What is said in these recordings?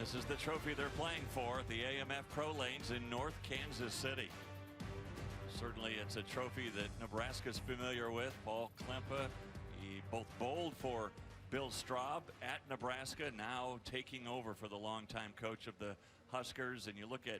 This is the trophy they're playing for at the AMF Pro Lanes in North Kansas City. Certainly it's a trophy that Nebraska's familiar with. Paul Klempe, he both bowled for Bill Straub at Nebraska, now taking over for the longtime coach of the Huskers. And you look at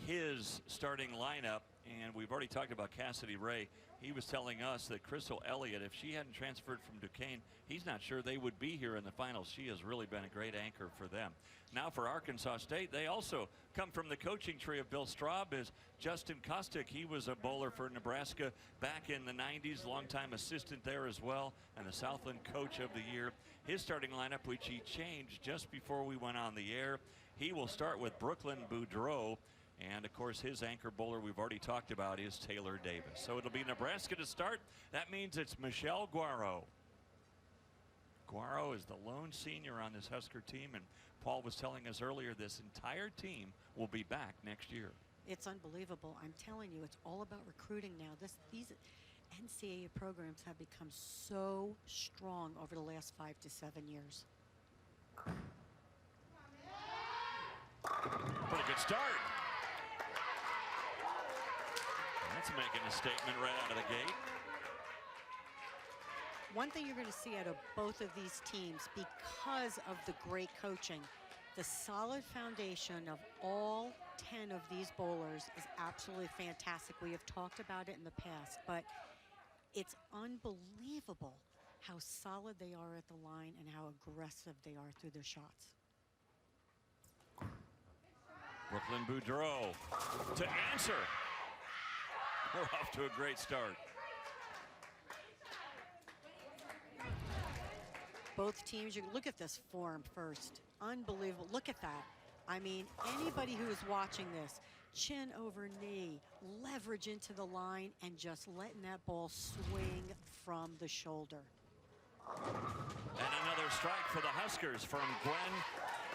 his starting lineup, and we've already talked about Cassidy Ray. He was telling us that Crystal Elliott, if she hadn't transferred from Duquesne, he's not sure they would be here in the finals. She has really been a great anchor for them. Now for Arkansas State, they also come from the coaching tree of Bill Straub. Is Justin Kostick. He was a bowler for Nebraska back in the 90s, longtime assistant there as well, and the Southland Coach of the Year. His starting lineup, which he changed just before we went on the air. He will start with Brooklyn Boudreau. And of course, his anchor bowler we've already talked about is Taylor Davis. So it'll be Nebraska to start. That means it's Michelle Guaro. Guaro is the lone senior on this Husker team, and Paul was telling us earlier this entire team will be back next year. It's unbelievable. I'm telling you, it's all about recruiting now. These NCAA programs have become so strong over the last 5 to 7 years. Pretty good start. That's making a statement right out of the gate. One thing you're going to see out of both of these teams, because of the great coaching, the solid foundation of all 10 of these bowlers is absolutely fantastic. We have talked about it in the past, but it's unbelievable how solid they are at the line and how aggressive they are through their shots. Brooklyn Boudreau to answer. We're off to a great start. Both teams, you look at this form first. Unbelievable. Look at that. I mean, anybody who is watching this, chin over knee, leverage into the line, and just letting that ball swing from the shoulder. And another strike for the Huskers from Gwen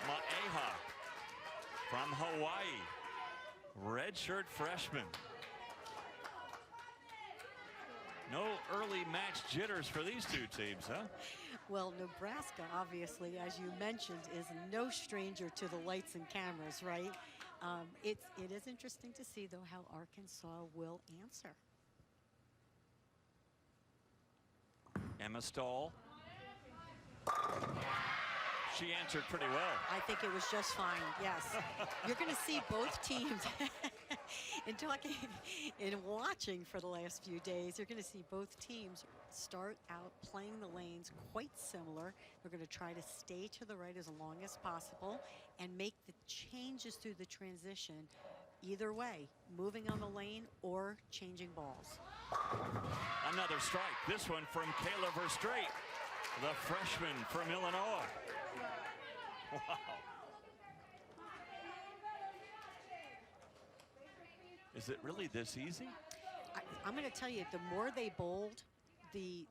Maeha from Hawaii. Redshirt freshman. No early match jitters for these two teams, huh? Well, Nebraska, obviously, as you mentioned, is no stranger to the lights and cameras, right? It is interesting to see, though, how Arkansas will answer. Emma Stahl. She answered pretty well. I think it was just fine, yes. You're going to see both teams. In talking and watching for the last few days, you're going to see both teams start out playing the lanes quite similar. They're going to try to stay to the right as long as possible and make the changes through the transition either way, moving on the lane or changing balls. Another strike, this one from Kayla Verstraete, the freshman from Illinois. Wow. Is it really this easy? I'm going to tell you, the more they bowled, the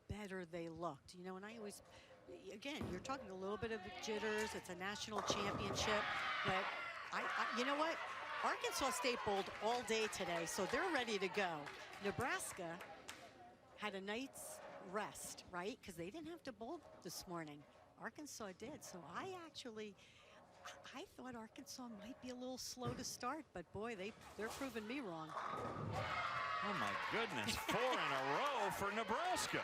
better they looked. You know, and I always, again, you're talking a little bit of jitters. It's a national championship, but you know what? Arkansas State bowled all day today, so they're ready to go. Nebraska had a night's rest, right? Because they didn't have to bowl this morning. Arkansas did, so I thought Arkansas might be a little slow to start, but boy, they're proving me wrong. Oh my goodness, 4 in a row for Nebraska.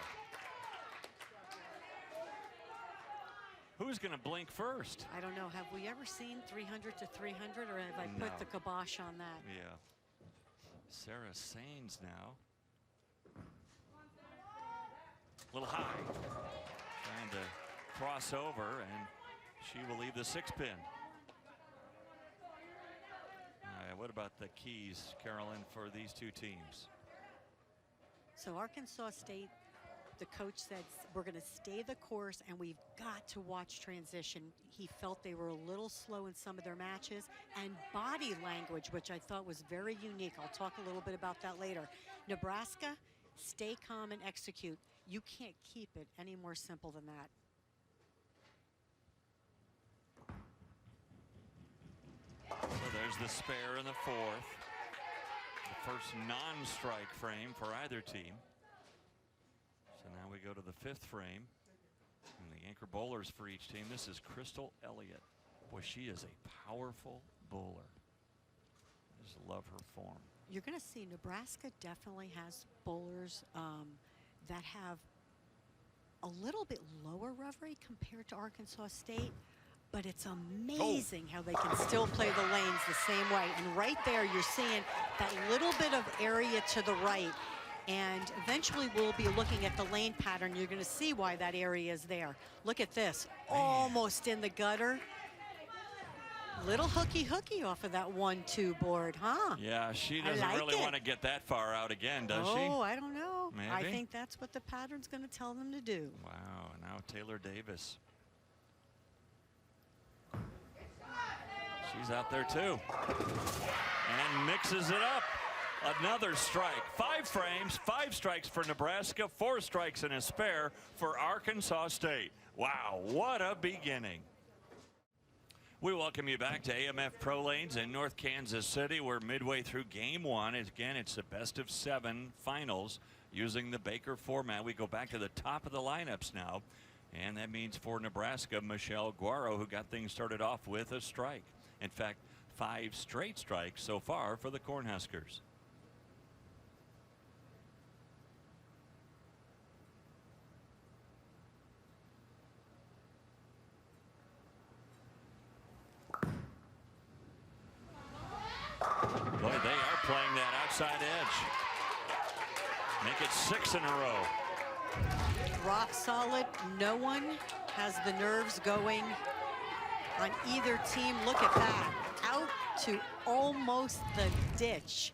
Who's going to blink first? I don't know. Have we ever seen 300 to 300, or have I put the kibosh on that? Yeah. Sarah Sains now. A little high. Trying to cross over, and she will leave the 6-pin. What about the keys, Carolyn, for these two teams? So Arkansas State, the coach said, we're going to stay the course and we've got to watch transition. He felt they were a little slow in some of their matches, and body language, which I thought was very unique. I'll talk a little bit about that later. Nebraska, stay calm and execute. You can't keep it any more simple than that. So there's the spare in the 4th. The first non-strike frame for either team. So now we go to the 5th frame. And the anchor bowlers for each team. This is Crystal Elliott. Boy, she is a powerful bowler. I just love her form. You're going to see Nebraska definitely has bowlers that have a little bit lower rev rate compared to Arkansas State, but it's amazing how they can still play the lanes the same way. And right there, you're seeing that little bit of area to the right. And eventually we'll be looking at the lane pattern. You're going to see why that area is there. Look at this, almost in the gutter. Little hooky off of that 1-2 board, huh? Yeah, she doesn't really want to get that far out again, does she? Oh, I don't know. Maybe. I think that's what the pattern's going to tell them to do. Wow, now Taylor Davis. She's out there too. And mixes it up. Another strike. 5 frames, 5 strikes for Nebraska, 4 strikes and a spare for Arkansas State. Wow, what a beginning. We welcome you back to AMF Pro Lanes in North Kansas City. We're midway through game 1. Again, it's the best of 7 finals using the Baker format. We go back to the top of the lineups now. And that means for Nebraska, Michelle Guaro, who got things started off with a strike. In fact, 5 straight strikes so far for the Cornhuskers. Boy, they are playing that outside edge. Make it 6 in a row. Rock solid. No one has the nerves going on either team. Look at that. Out to almost the ditch.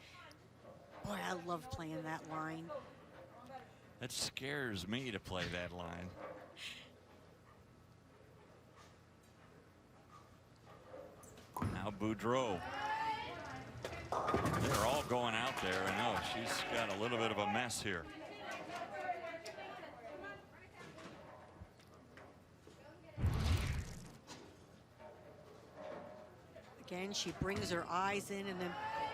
Boy, I love playing that line. That scares me to play that line. Now Boudreau. They're all going out there. I know she's got a little bit of a mess here. Again, she brings her eyes in and then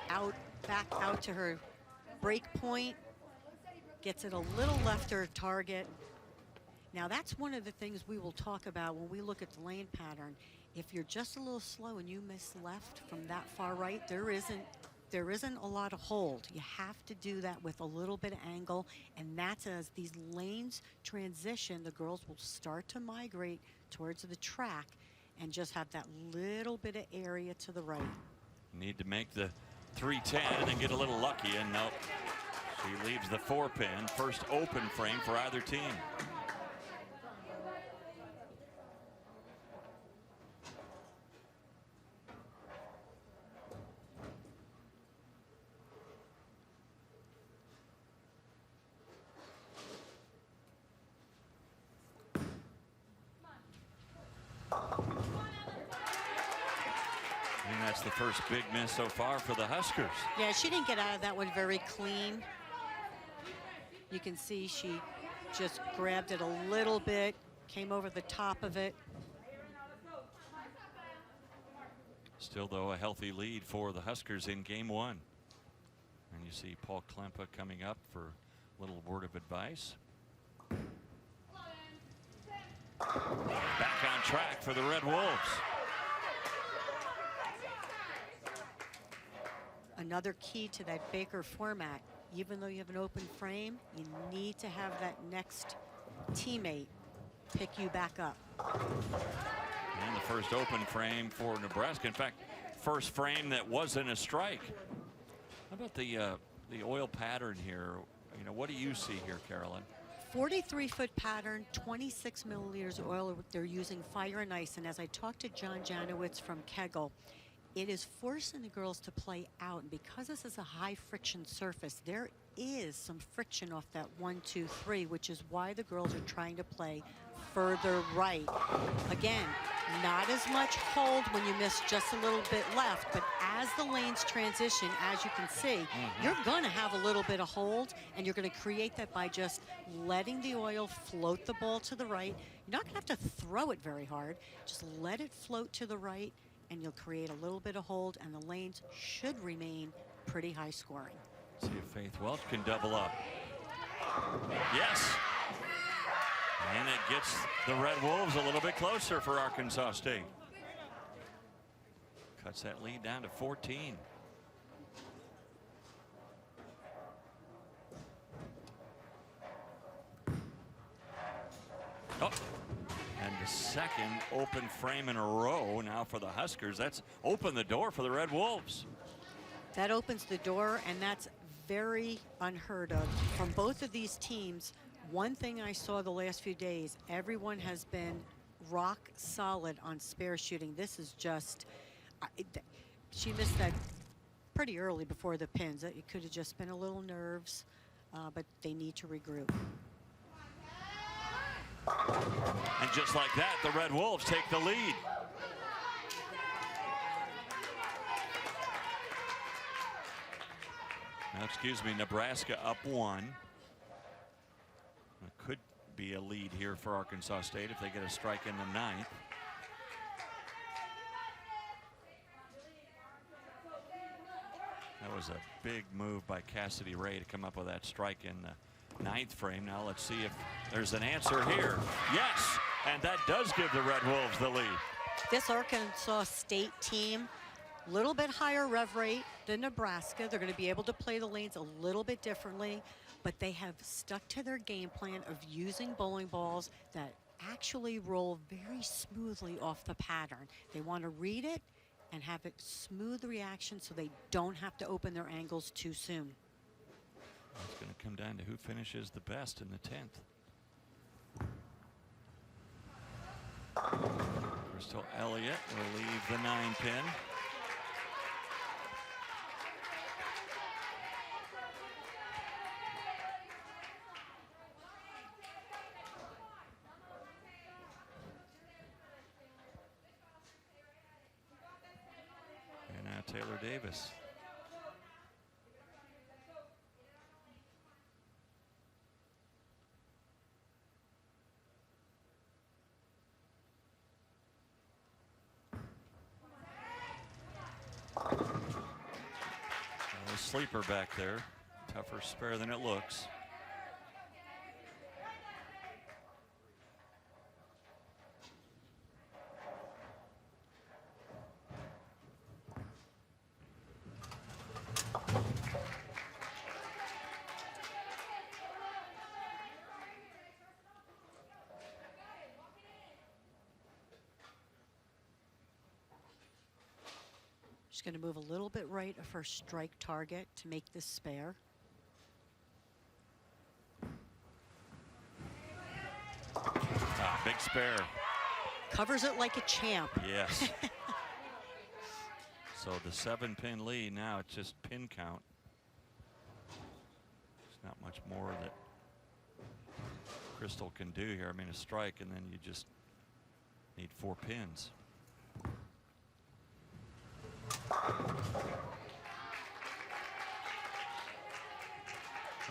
out, back out to her break point. Gets it a little left her target. Now that's one of the things we will talk about when we look at the lane pattern. If you're just a little slow and you miss left from that far right, there isn't a lot of hold. You have to do that with a little bit of angle, and that's as these lanes transition, the girls will start to migrate towards the track and just have that little bit of area to the right. Need to make the 310 and then get a little lucky, and nope. She leaves the 4-pin, first open frame for either team. That's the first big miss so far for the Huskers. Yeah, she didn't get out of that one very clean. You can see she just grabbed it a little bit, came over the top of it. Still, though, a healthy lead for the Huskers in game 1. And you see Paul Klempa coming up for a little word of advice. Back on track for the Red Wolves. Another key to that Baker format, even though you have an open frame, you need to have that next teammate pick you back up. And the first open frame for Nebraska. In fact, first frame that wasn't a strike. How about the oil pattern here? You know, what do you see here, Carolyn? 43-foot pattern, 26 milliliters of oil. They're using fire and ice. And as I talked to John Janowitz from Kegel, it is forcing the girls to play out. And because this is a high friction surface, there is some friction off that 1, 2, 3, which is why the girls are trying to play further right. Again, not as much hold when you miss just a little bit left, but as the lanes transition, as you can see, you're going to have a little bit of hold, and you're going to create that by just letting the oil float the ball to the right. You're not going to have to throw it very hard. Just let it float to the right, and you'll create a little bit of hold, and the lanes should remain pretty high scoring. See if Faith Welch can double up. Yes. And it gets the Red Wolves a little bit closer for Arkansas State. Cuts that lead down to 14. Oh, and the second open frame in a row now for the Huskers. That's opened the door for the Red Wolves. That opens the door, and that's very unheard of from both of these teams. One thing I saw the last few days, everyone has been rock solid on spare shooting. This is just, she missed that pretty early before the pins. It could have just been a little nerves, but they need to regroup. And just like that, the Red Wolves take the lead. Now, excuse me, Nebraska up 1. It could be a lead here for Arkansas State if they get a strike in the 9th. That was a big move by Cassidy Ray to come up with that strike in the 9th frame. Now let's see if there's an answer here. Yes, and that does give the Red Wolves the lead. This Arkansas State team, a little bit higher rev rate than Nebraska. They're going to be able to play the lanes a little bit differently, but they have stuck to their game plan of using bowling balls that actually roll very smoothly off the pattern. They want to read it and have it smooth reaction so they don't have to open their angles too soon. It's going to come down to who finishes the best in the 10th. Crystal Elliott will leave the 9-pin. And now Taylor Davis. Sleeper back there. Tougher spare than it looks. She's going to move a little bit right of her strike target to make this spare. Big spare. Covers it like a champ. Yes. So the 7-pin lead now, it's just pin count. There's not much more that Crystal can do here. I mean, a strike, and then you just need 4 pins.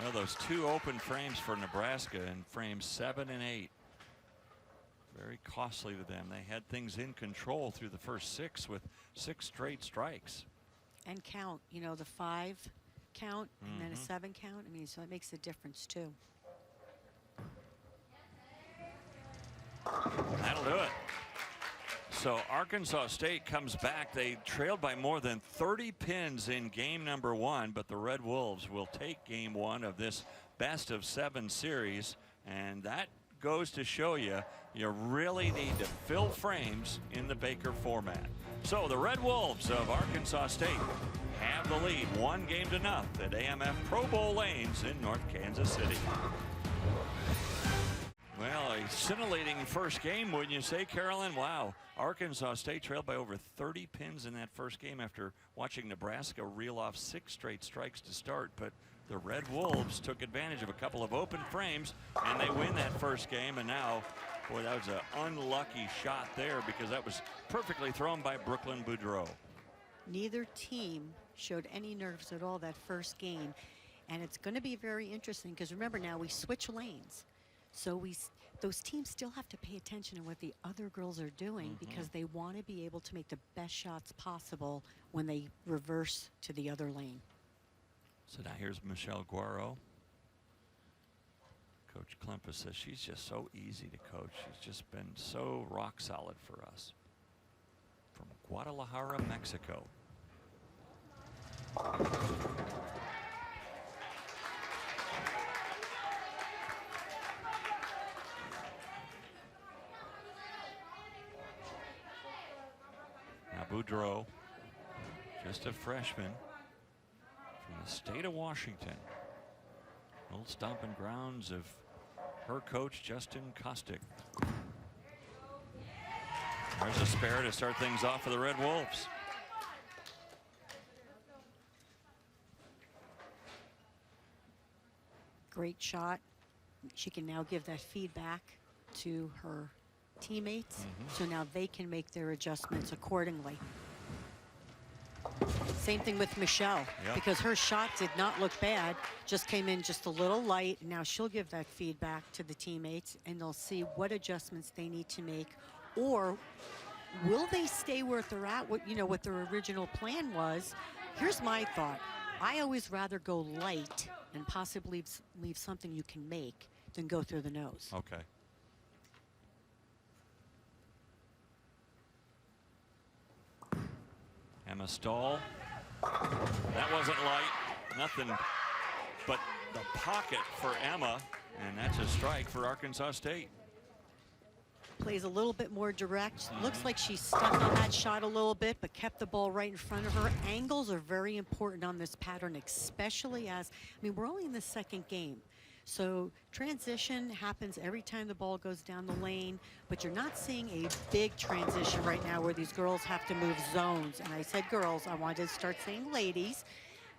Well, those 2 open frames for Nebraska in frames 7 and 8. Very costly to them. They had things in control through the first 6 with 6 straight strikes. And count, you know, the 5 count and then a 7 count. I mean, so it makes a difference too. That'll do it. So Arkansas State comes back. They trailed by more than 30 pins in game number 1, but the Red Wolves will take game 1 of this best of 7 series, and that goes to show you, you really need to fill frames in the Baker format. So the Red Wolves of Arkansas State have the lead 1 game to nothing at AMF Pro Bowl lanes in North Kansas City. Well, a scintillating first game, wouldn't you say, Carolyn? Wow. Arkansas State trailed by over 30 pins in that first game after watching Nebraska reel off 6 straight strikes to start. But the Red Wolves took advantage of a couple of open frames, and they win that first game. And now, boy, that was an unlucky shot there because that was perfectly thrown by Brooklyn Boudreau. Neither team showed any nerves at all that first game. And it's going to be very interesting because remember now we switch lanes. So those teams still have to pay attention to what the other girls are doing because they want to be able to make the best shots possible when they reverse to the other lane. So now here's Michelle Guaro. Coach Klempa says she's just so easy to coach. She's just been so rock solid for us. From Guadalajara, Mexico. Now Boudreau, just a freshman from the state of Washington. Old stomping grounds of her coach, Justin Kostick. There's a spare to start things off for the Red Wolves. Great shot. She can now give that feedback to her teammates, so now they can make their adjustments accordingly. Same thing with Michelle, because her shot did not look bad, just came in just a little light. Now she'll give that feedback to the teammates, and they'll see what adjustments they need to make, or will they stay where they're at, what their original plan was. Here's my thought. I always rather go light and possibly leave something you can make than go through the nose. Okay. Emma Stahl. That wasn't light. Nothing but the pocket for Emma. And that's a strike for Arkansas State. Plays a little bit more direct. Looks like she's stuck on that shot a little bit, but kept the ball right in front of her. Angles are very important on this pattern, especially as, we're only in the second game. So transition happens every time the ball goes down the lane, but you're not seeing a big transition right now where these girls have to move zones. And I said girls, I wanted to start saying ladies,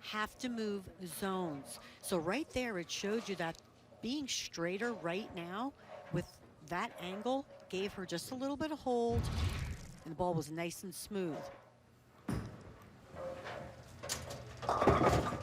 have to move zones. So right there, it showed you that being straighter right now with that angle gave her just a little bit of hold, and the ball was nice and smooth.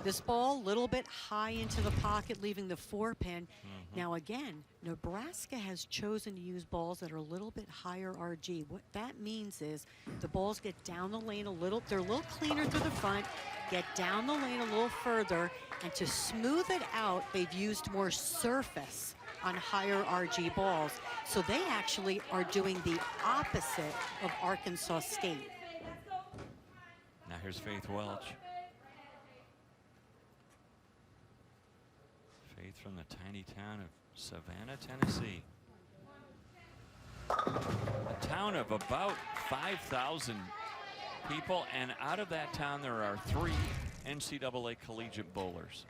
This ball, a little bit high into the pocket, leaving the 4-pin. Now again, Nebraska has chosen to use balls that are a little bit higher RG. What that means is the balls get down the lane a little, they're a little cleaner through the front, get down the lane a little further, and to smooth it out, they've used more surface on higher RG balls. So they actually are doing the opposite of Arkansas State. Now here's Faith Welch. Faith from the tiny town of Savannah, Tennessee. A town of about 5,000 people, and out of that town there are 3 NCAA collegiate bowlers.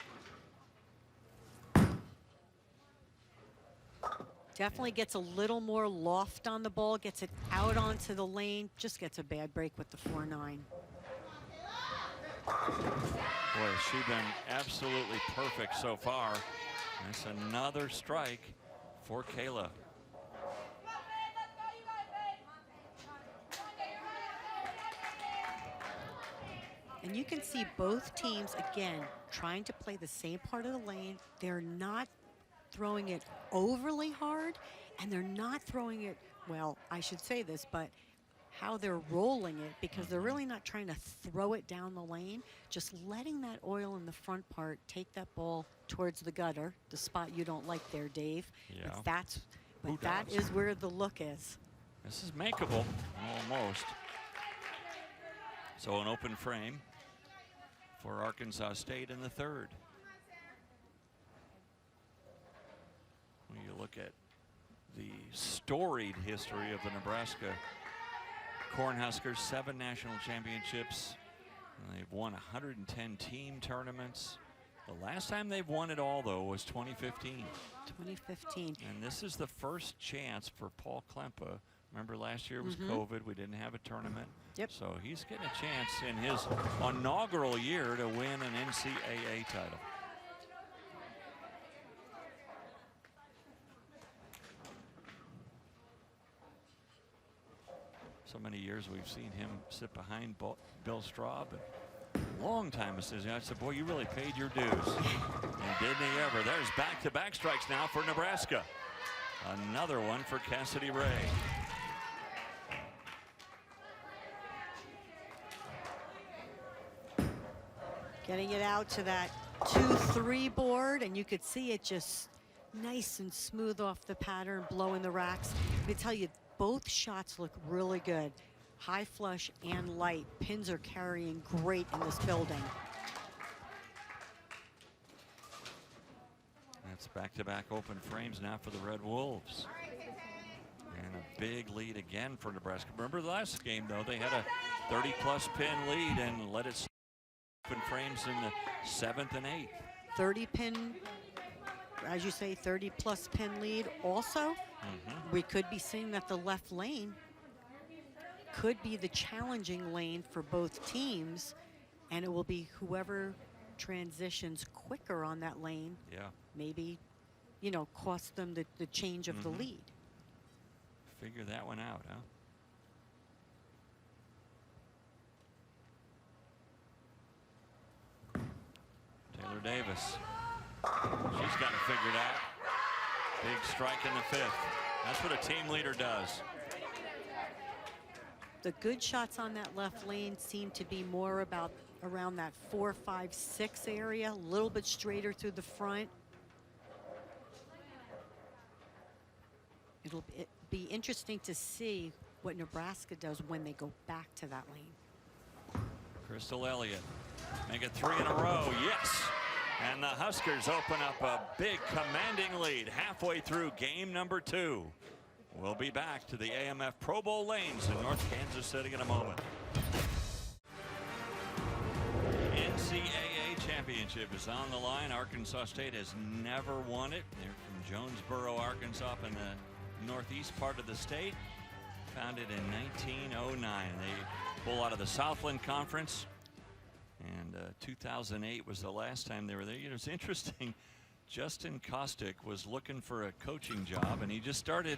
Definitely gets a little more loft on the ball, gets it out onto the lane, just gets a bad break with the 4-9. Boy, she's been absolutely perfect so far. That's another strike for Kayla. And you can see both teams, again, trying to play the same part of the lane. They're not throwing it overly hard, and they're not throwing it, well, I should say this, but how they're rolling it, because they're really not trying to throw it down the lane, just letting that oil in the front part take that ball towards the gutter, the spot you don't like there, Dave. Yeah. But that is where the look is. This is makeable, almost. So an open frame for Arkansas State in the 3rd. When you look at the storied history of the Nebraska Cornhuskers, 7 national championships. And they've won 110 team tournaments. The last time they've won it all, though, was 2015. 2015. And this is the first chance for Paul Klempa. Remember last year was COVID. We didn't have a tournament. Yep. So he's getting a chance in his inaugural year to win an NCAA title. So many years we've seen him sit behind Bill Straub. Long time it says, I said, boy, you really paid your dues. And didn't he ever? There's back-to-back strikes now for Nebraska. Another one for Cassidy Ray. Getting it out to that 2-3 board, and you could see it just nice and smooth off the pattern, blowing the racks. Let me tell you, both shots look really good. high flush and light. Pins are carrying great in this building. That's back-to-back open frames now for the Red Wolves. And a big lead again for Nebraska. Remember the last game, though, they had a 30-plus pin lead and let it open frames in the 7th and 8th. 30 pin, as you say, 30-plus pin lead. Also, we could be seeing that the left lane could be the challenging lane for both teams, and it will be whoever transitions quicker on that lane. Yeah. Maybe, you know, cost them the change of the lead. Figure that one out, huh? Taylor Davis. She's got it figured out. Big strike in the 5th. That's what a team leader does. The good shots on that left lane seem to be more about around that 4, 5, 6 area, a little bit straighter through the front. It'll be interesting to see what Nebraska does when they go back to that lane. Crystal Elliott, make it 3 in a row, yes. And the Huskers open up a big commanding lead halfway through game number 2. We'll be back to the AMF Pro Bowl lanes in North Kansas City in a moment. NCAA championship is on the line. Arkansas State has never won it. They're from Jonesboro, Arkansas, up in the northeast part of the state. Founded in 1909. They pull out of the Southland Conference. And 2008 was the last time they were there. You know, it's interesting. Justin Kostick was looking for a coaching job, and he just started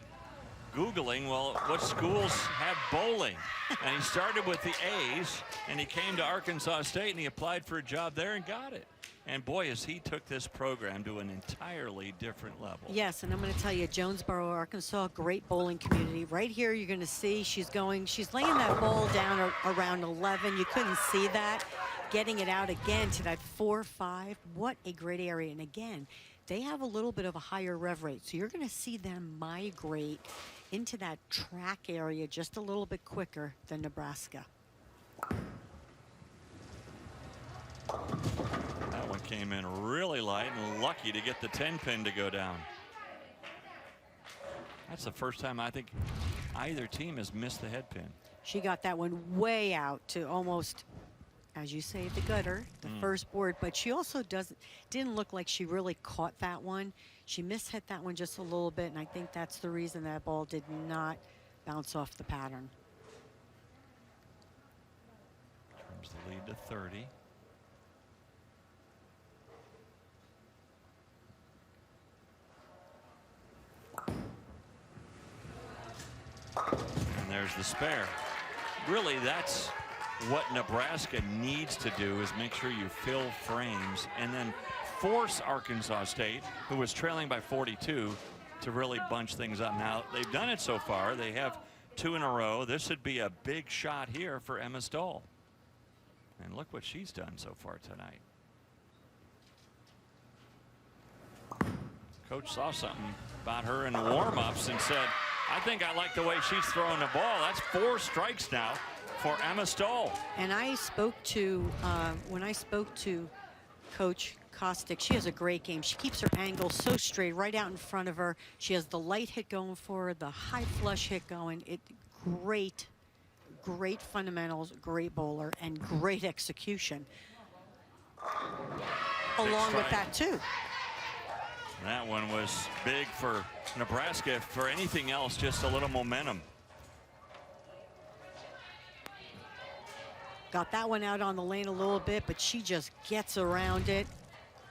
Googling, well, what schools have bowling? And he started with the A's, and he came to Arkansas State, and he applied for a job there and got it. And boy, as he took this program to an entirely different level. Yes, and I'm going to tell you, Jonesboro, Arkansas, great bowling community. Right here, you're going to see she's laying that ball down around 11. You couldn't see that. Getting it out again to that 4-5. What a great area. And again, they have a little bit of a higher rev rate. So you're going to see them migrate into that track area just a little bit quicker than Nebraska. That one came in really light and lucky to get the 10 pin to go down. That's the first time I think either team has missed the head pin. She got that one way out to almost, as you say, the gutter, the first board, but she also didn't look like she really caught that one. She mishit that one just a little bit, and I think that's the reason that ball did not bounce off the pattern. Turns the lead to 30. And there's the spare. Really, that's what Nebraska needs to do, is make sure you fill frames and then force Arkansas State, who was trailing by 42, to really bunch things up. Now, they've done it so far. They have 2 in a row. This would be a big shot here for Emma Stoll. And look what she's done so far tonight. Coach saw something about her in the warm-ups and said, I think I like the way she's throwing the ball. That's 4 strikes now for Emma Stoll. And I spoke to, when I spoke to Coach Kostick, she has a great game. She keeps her angle so straight right out in front of her. She has the light hit going for her, the high flush hit going. Great fundamentals, great bowler, and great execution. Along with that, too. That one was big for Nebraska. For anything else, just a little momentum. Got that one out on the lane a little bit, but she just gets around it.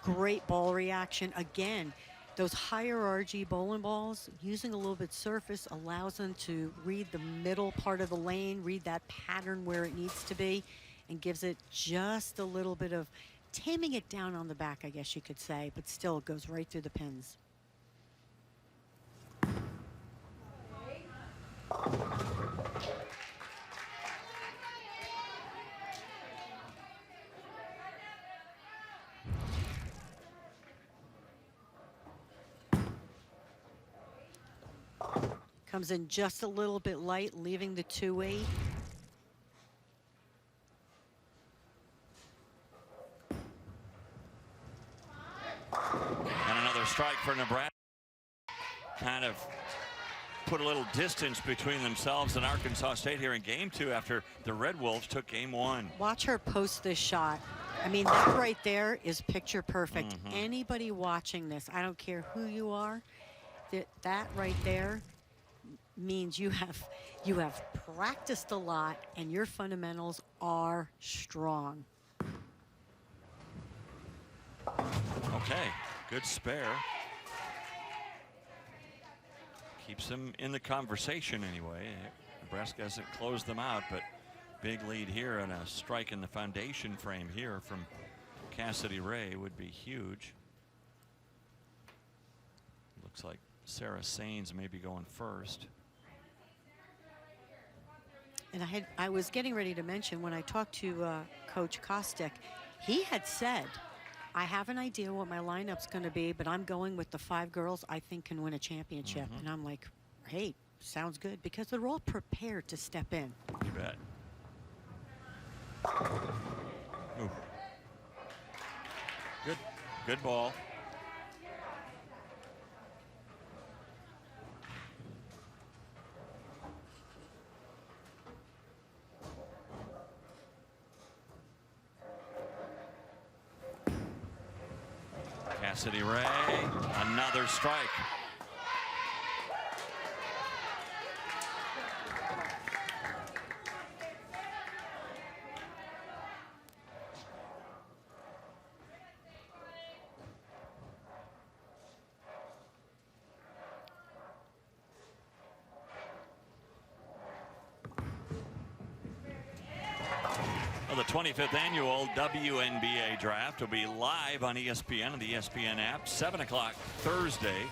Great ball reaction. Again, those higher RG bowling balls, using a little bit surface, allows them to read the middle part of the lane, read that pattern where it needs to be, and gives it just a little bit of taming it down on the back, I guess you could say, but still it goes right through the pins. Comes in just a little bit light, leaving the 2-8. strike for Nebraska. Kind of put a little distance between themselves and Arkansas State here in game 2 after the Red Wolves took game 1. Watch her post this shot. I mean, that right there is picture perfect. Anybody watching this, I don't care who you are, that right there means you have practiced a lot and your fundamentals are strong. Okay, good spare. Keeps them in the conversation anyway. Nebraska hasn't closed them out, but big lead here, and a strike in the foundation frame here from Cassidy Ray would be huge. Looks like Sarah Saines may be going first. And I was getting ready to mention when I talked to Coach Kostick, he had said, I have an idea what my lineup's going to be, but I'm going with the 5 girls I think can win a championship. And I'm like, hey, sounds good, because they're all prepared to step in. You bet. Ooh. Good ball. Cassidy Ray, another strike. Well, the 25th annual WNBA draft will be live on ESPN and the ESPN app, 7 o'clock Thursday.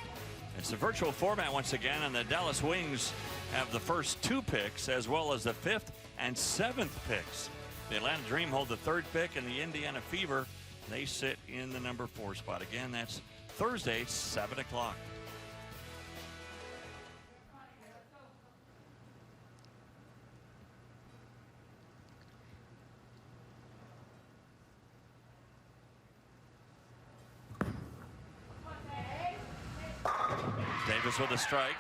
It's a virtual format once again, and the Dallas Wings have the first 2 picks as well as the 5th and 7th picks. The Atlanta Dream hold the 3rd pick, and the Indiana Fever, they sit in the number 4 spot. Again, that's Thursday, 7 o'clock. Davis with a strike.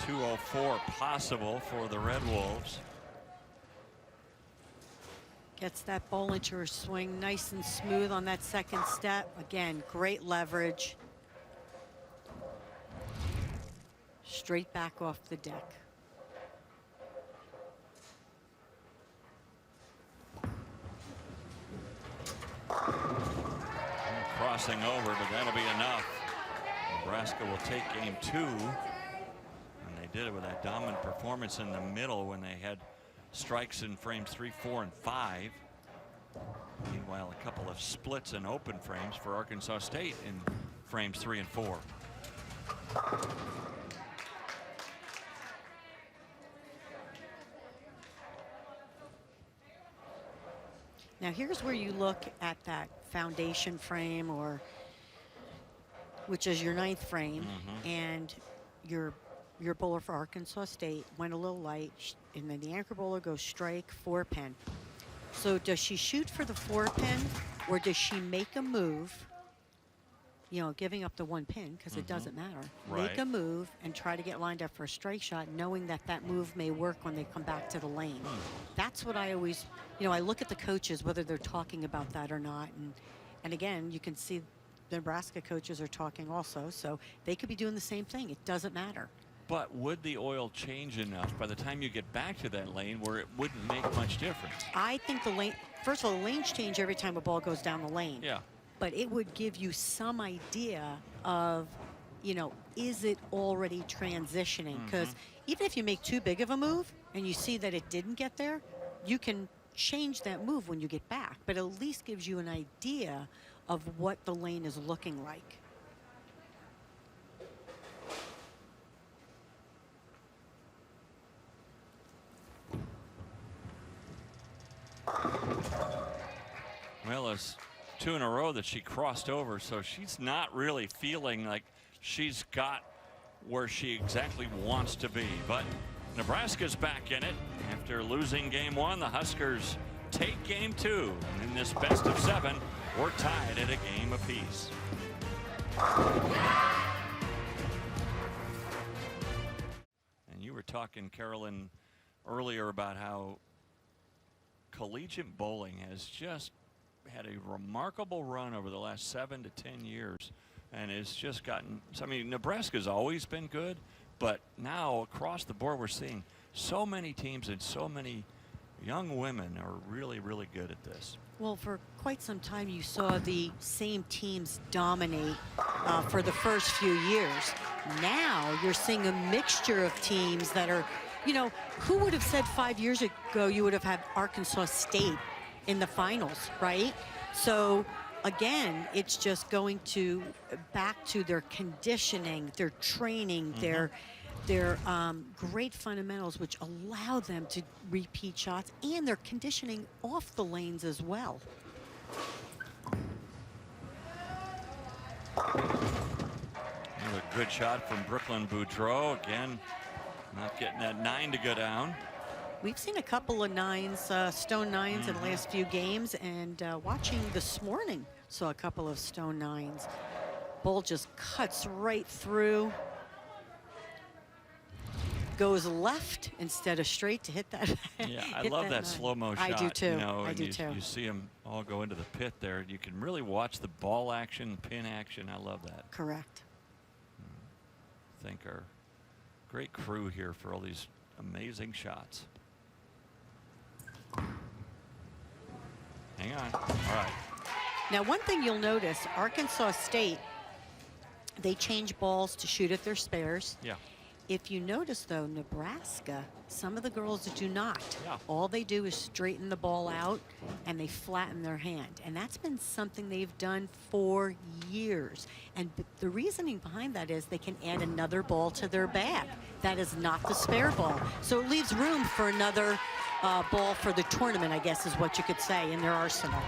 204 possible for the Red Wolves. Gets that Bollinger swing nice and smooth on that second step. Again, great leverage. Straight back off the deck. Crossing over, but that'll be enough. Nebraska will take game 2. And they did it with that dominant performance in the middle when they had strikes in frames 3, 4, and 5. Meanwhile, a couple of splits and open frames for Arkansas State in frames 3 and 4. Now here's where you look at that foundation frame, or which is your 9th frame, and your bowler for Arkansas State went a little light, and then the anchor bowler goes strike 4-pin. So does she shoot for the 4-pin, or does she make a move, you know, giving up the 1 pin, because it doesn't matter. Right. Make a move and try to get lined up for a strike shot, knowing that that move may work when they come back to the lane. That's what I always, you know, I look at the coaches, whether they're talking about that or not. And again, you can see the Nebraska coaches are talking also, so they could be doing the same thing. It doesn't matter. But would the oil change enough by the time you get back to that lane where it wouldn't make much difference? I think the lane, first of all, the lanes change every time a ball goes down the lane. Yeah. But it would give you some idea of, you know, is it already transitioning? Because even if you make too big of a move and you see that it didn't get there, you can change that move when you get back. But at least gives you an idea of what the lane is looking like. Well, it's 2 in a row that she crossed over, so she's not really feeling like she's got where she exactly wants to be. But Nebraska's back in it. After losing game 1, the Huskers take game 2. And in this best of 7, or tied at a game apiece. And you were talking, Carolyn, earlier about how collegiate bowling has just had a remarkable run over the last 7 to 10 years, and it's just gotten, I mean, Nebraska's always been good, but now across the board we're seeing so many teams and so many young women are really, really good at this. Well, for quite some time you saw the same teams dominate for the first few years. Now you're seeing a mixture of teams that are, you know, who would have said 5 years ago you would have had Arkansas State in the finals, right? So again, it's just going to back to their conditioning, their training, their great fundamentals, which allow them to repeat shots, and their conditioning off the lanes as well. Another good shot from Brooklyn Boudreau. Again, not getting that 9 to go down. We've seen a couple of nines, stone nines in the last few games, and watching this morning, saw a couple of stone nines. Ball just cuts right through. Goes left instead of straight to hit that. Yeah, I love that slow-mo shot. I do too. You know, I do too. You see them all go into the pit there. You can really watch the ball action, pin action. I love that. Correct. I think our great crew here for all these amazing shots. Hang on. All right. Now, one thing you'll notice, Arkansas State, they change balls to shoot at their spares. Yeah. If you notice, though, Nebraska, some of the girls do not. Yeah. All they do is straighten the ball out, and they flatten their hand. And that's been something they've done for years. And the reasoning behind that is they can add another ball to their bag. That is not the spare ball. So it leaves room for another ball for the tournament, I guess is what you could say, in their arsenal.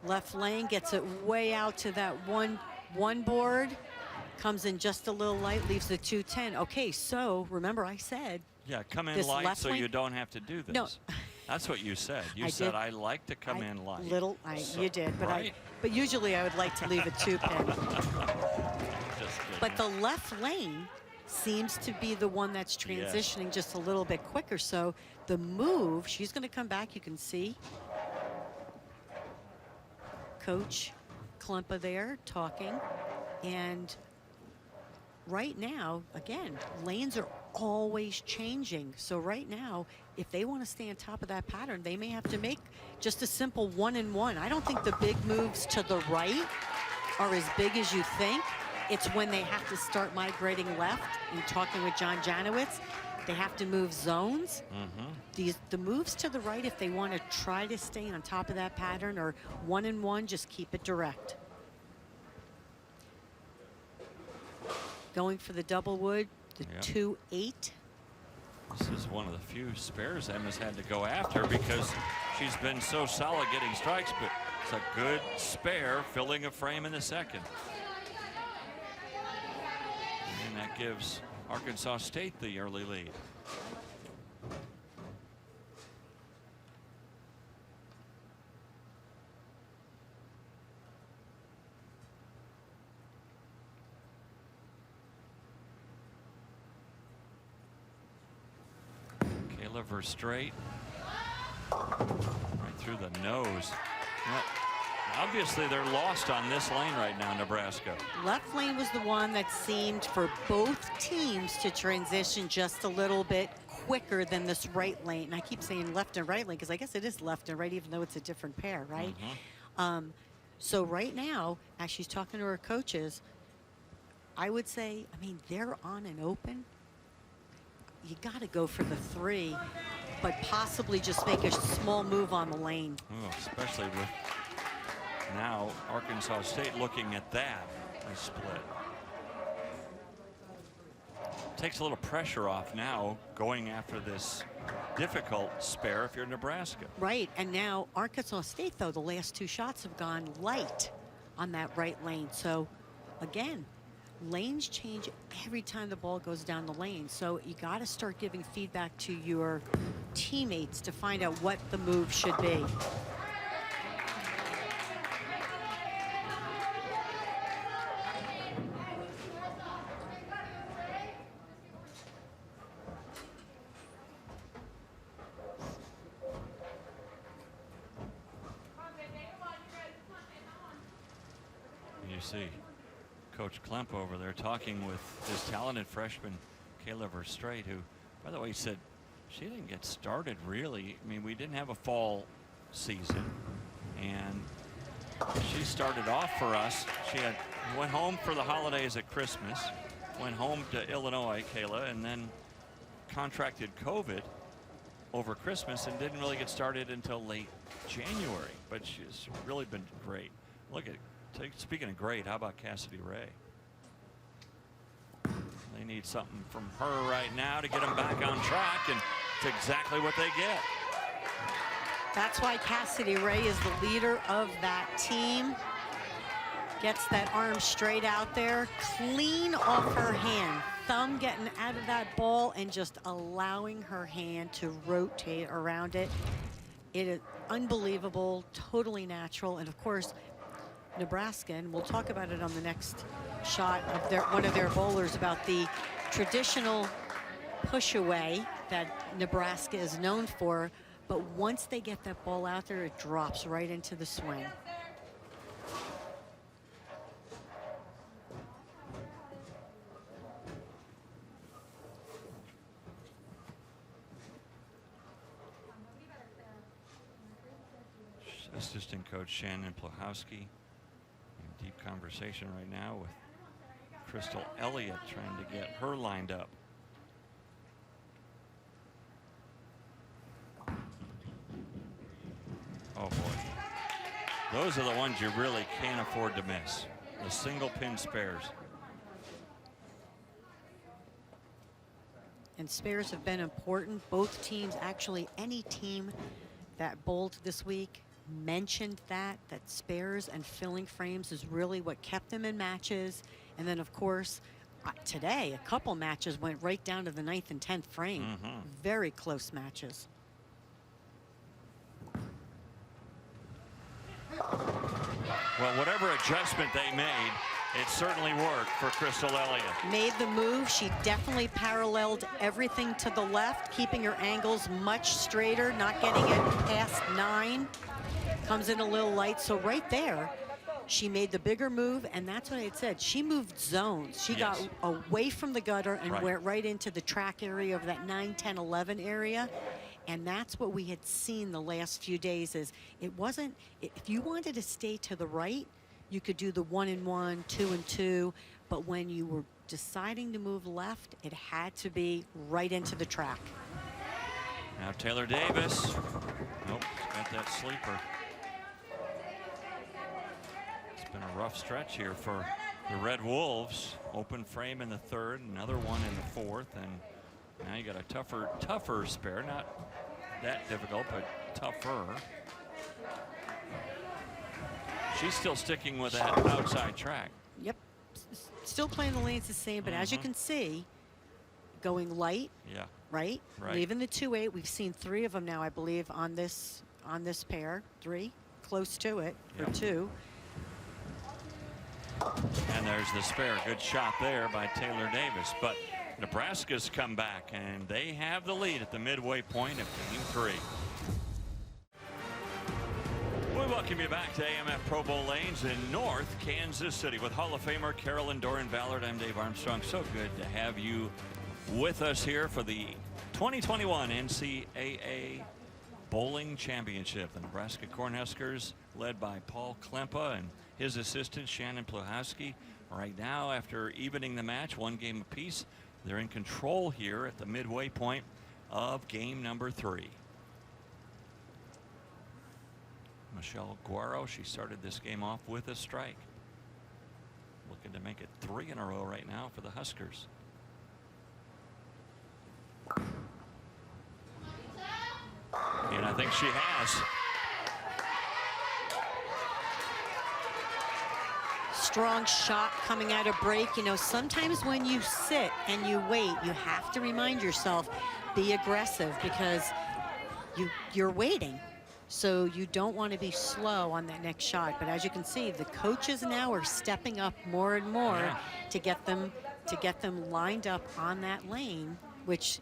Left lane gets it way out to that one board. Comes in just a little light, leaves the 210. Okay, so remember I said. Yeah, come in light so you don't have to do this. No. That's what you said. You said I like to come in light. You did, but right? but usually I would like to leave a 2-pin. But the left lane seems to be the one that's transitioning just a little bit quicker. So the move, she's going to come back. You can see Coach Klempa there talking, and right now, again, lanes are always changing. So right now, if they want to stay on top of that pattern, they may have to make just a simple 1-and-1. I don't think the big moves to the right are as big as you think. It's when they have to start migrating left and talking with John Janowitz. They have to move zones. The moves to the right, if they want to try to stay on top of that pattern, or 1-and-1, just keep it direct. Going for the double wood, the 2-8. This is one of the few spares Emma's had to go after because she's been so solid getting strikes, but it's a good spare filling a frame in the second. And that gives Arkansas State the early lead. Straight right through the nose. Well, obviously they're lost on this lane right now, Nebraska. Left lane was the one that seemed for both teams to transition just a little bit quicker than this right lane. And I keep saying left and right lane because I guess it is left and right, even though it's a different pair, right? So right now, as she's talking to her coaches, I would say, I mean, they're on and open. You got to go for the 3, but possibly just make a small move on the lane. Oh, especially with now Arkansas State looking at that split. Takes a little pressure off now going after this difficult spare if you're Nebraska. Right, and now Arkansas State, though, the last 2 shots have gone light on that right lane. So, again, lanes change every time the ball goes down the lane. So you got to start giving feedback to your teammates to find out what the move should be. You see Coach Klemp over there talking with his talented freshman Kayla Verstraete, who, by the way, said she didn't get started really. I mean, we didn't have a fall season, and she started off for us. She went home for the holidays at Christmas, went home to Illinois, Kayla, and then contracted COVID over Christmas and didn't really get started until late January. But she's really been great. Look at. Speaking of great, how about Cassidy Ray? They need something from her right now to get them back on track, and it's exactly what they get. That's why Cassidy Ray is the leader of that team. Gets that arm straight out there, clean off her hand. Thumb getting out of that ball and just allowing her hand to rotate around it. It is unbelievable, totally natural, and of course, Nebraska, and we'll talk about it on the next shot of one of their bowlers, about the traditional push away that Nebraska is known for, but once they get that ball out there, it drops right into the swing. Assistant coach Shannon Plahowski in deep conversation right now with Crystal Elliott, trying to get her lined up. Oh boy, those are the ones you really can't afford to miss, the single pin spares. And spares have been important. Both teams, actually any team that bowled this week, mentioned that spares and filling frames is really what kept them in matches. And then of course today a couple matches went right down to the 9th and 10th frame. Very close matches. Well, whatever adjustment they made, it certainly worked for Crystal Elliott. Made the move. She definitely paralleled everything to the left, keeping her angles much straighter, not getting it past 9. Comes in a little light, so right there she made the bigger move, and that's what I had said. She moved zones. She got away from the gutter and went right into the track area of that 9, 10, 11 area. And that's what we had seen the last few days. Is it wasn't, if you wanted to stay to the right, you could do the 1 and 1, 2 and 2, but when you were deciding to move left, it had to be right into the track. Now Taylor Davis, nope, got that sleeper. It's been a rough stretch here for the Red Wolves. Open frame in the 3rd, another one in the 4th, and now you got a tougher spare, not that difficult, but tougher. She's still sticking with that outside track. Yep, still playing the lanes the same, but as you can see, going light, right? Leaving the 2-8. We've seen 3 of them now, I believe, on this pair. 3, close to it, or 2. And there's the spare. Good shot there by Taylor Davis. But Nebraska's come back, and they have the lead at the midway point of Game 3. We welcome you back to AMF Pro Bowl Lanes in North Kansas City with Hall of Famer Carolyn Doran-Ballard. I'm Dave Armstrong. So good to have you with us here for the 2021 NCAA Bowling Championship. The Nebraska Cornhuskers, led by Paul Klempa and his assistant Shannon Plahowski. Right now, after evening the match 1 game apiece, they're in control here at the midway point of game number 3. Michelle Guaro, she started this game off with a strike. Looking to make it 3 in a row right now for the Huskers. And I think she has. strong shot coming out of break. You know, sometimes when you sit and you wait, you have to remind yourself, be aggressive, because you're waiting. So you don't want to be slow on that next shot. But as you can see, the coaches now are stepping up more and more to get them lined up on that lane, which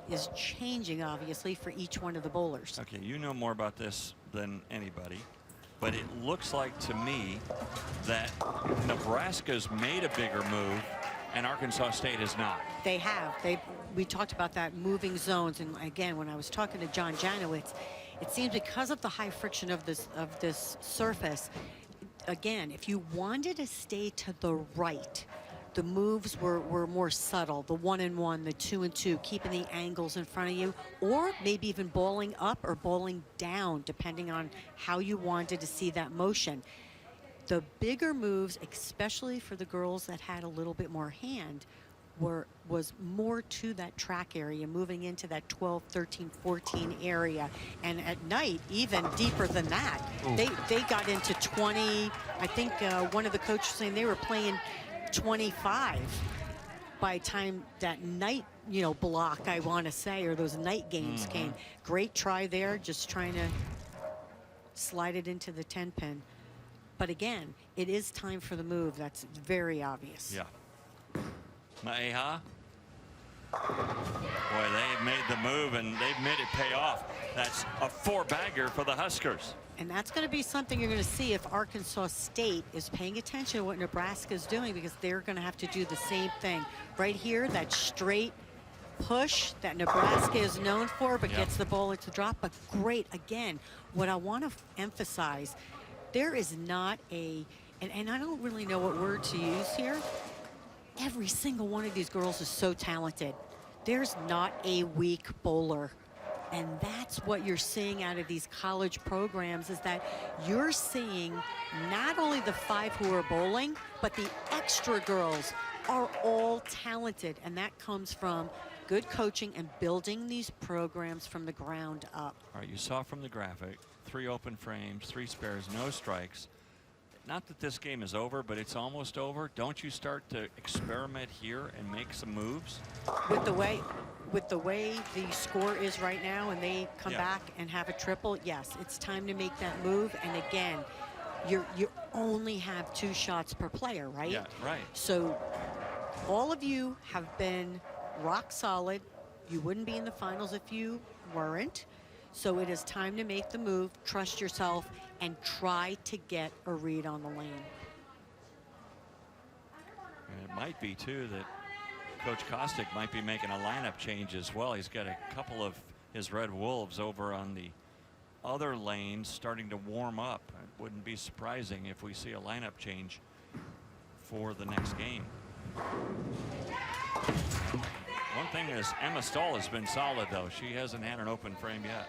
is changing obviously for each one of the bowlers. Okay, you know more about this than anybody, but it looks like to me that Nebraska's made a bigger move and Arkansas State has not. They have. We talked about that moving zones, and again, when I was talking to John Janowitz, it seems because of the high friction of this surface, again, if you wanted to stay to the right, the moves were more subtle, the 1-and-1, the 2-and-2, keeping the angles in front of you, or maybe even bowling up or bowling down, depending on how you wanted to see that motion. The bigger moves, especially for the girls that had a little bit more hand, was more to that track area, moving into that 12, 13, 14 area. And at night, even deeper than that. They got into 20. I think one of the coaches saying they were playing 25 by time that night, you know, block, I want to say, or those night games came. Great try there, just trying to slide it into the 10-pin. But again, it is time for the move. That's very obvious. Yeah. Maeha. Boy, they've made the move and they've made it pay off. That's a 4-bagger for the Huskers. And that's going to be something you're going to see if Arkansas State is paying attention to what Nebraska is doing, because they're going to have to do the same thing. Right here, that straight push that Nebraska is known for, but gets the bowler to drop. But great, again, what I want to emphasize, there is not and I don't really know what word to use here. Every single one of these girls is so talented. There's not a weak bowler. And that's what you're seeing out of these college programs, is that you're seeing not only the 5 who are bowling, but the extra girls are all talented. And that comes from good coaching and building these programs from the ground up. All right, you saw from the graphic, 3 open frames, 3 spares, no strikes. Not that this game is over, but it's almost over. Don't you start to experiment here and make some moves? With the way the score is right now, and they come back and have a triple, yes, it's time to make that move. And again, you only have 2 shots per player, right? Yeah, right. So all of you have been rock solid. You wouldn't be in the finals if you weren't. So it is time to make the move, trust yourself, and try to get a read on the lane. And it might be, too, that Coach Kostick might be making a lineup change as well. He's got a couple of his Red Wolves over on the other lanes starting to warm up. It wouldn't be surprising if we see a lineup change for the next game. One thing is Emma Stahl has been solid, though. She hasn't had an open frame yet.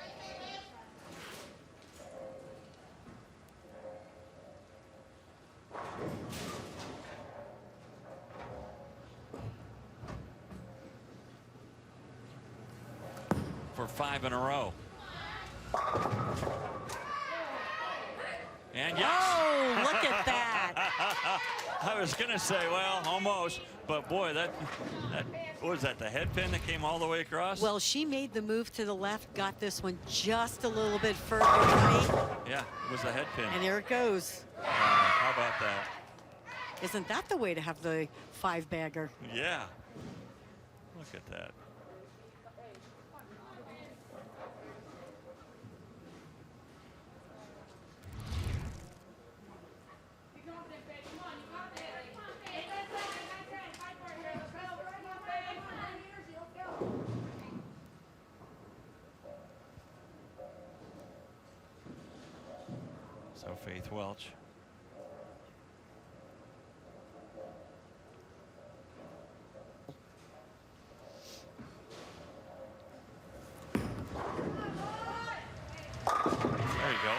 For 5 in a row. And yes. Oh, look at that. I was going to say, well, almost. But boy, that what was that, the head pin that came all the way across? Well, she made the move to the left, got this one just a little bit further right. Yeah, it was the head pin. And there it goes. How about that? Isn't that the way to have the 5-bagger? Yeah. Look at that. So Faith Welch. There you go.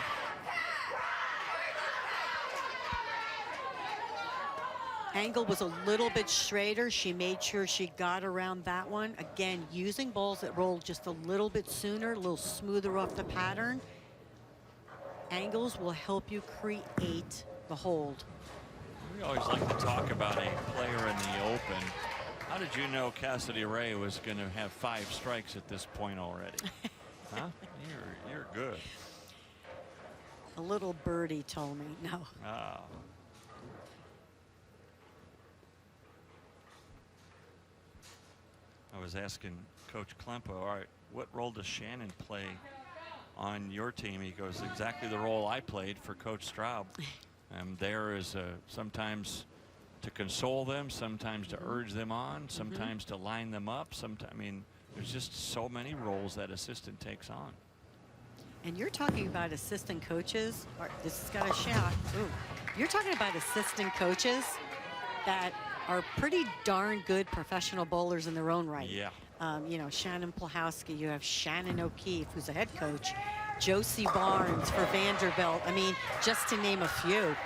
Angle was a little bit straighter. She made sure she got around that one. Again, using balls that roll just a little bit sooner, a little smoother off the pattern. Angles will help you create the hold. We always like to talk about a player in the open. How did you know Cassidy Ray was going to have 5 strikes at this point already? Huh? You're good. A little birdie told me. No. Ah. I was asking Coach Klempo, all right, what role does Shannon play on your team? He goes, exactly the role I played for Coach Straub. There is sometimes to console them, sometimes to urge them on, sometimes to line them up. Sometimes, I mean, there's just so many roles that assistant takes on. And you're talking about assistant coaches. This has got a shot. Ooh. You're talking about assistant coaches that are pretty darn good professional bowlers in their own right. Yeah. You know, Shannon Plahowski, you have Shannon O'Keefe, who's a head coach, Josie Barnes for Vanderbilt. I mean, just to name a few.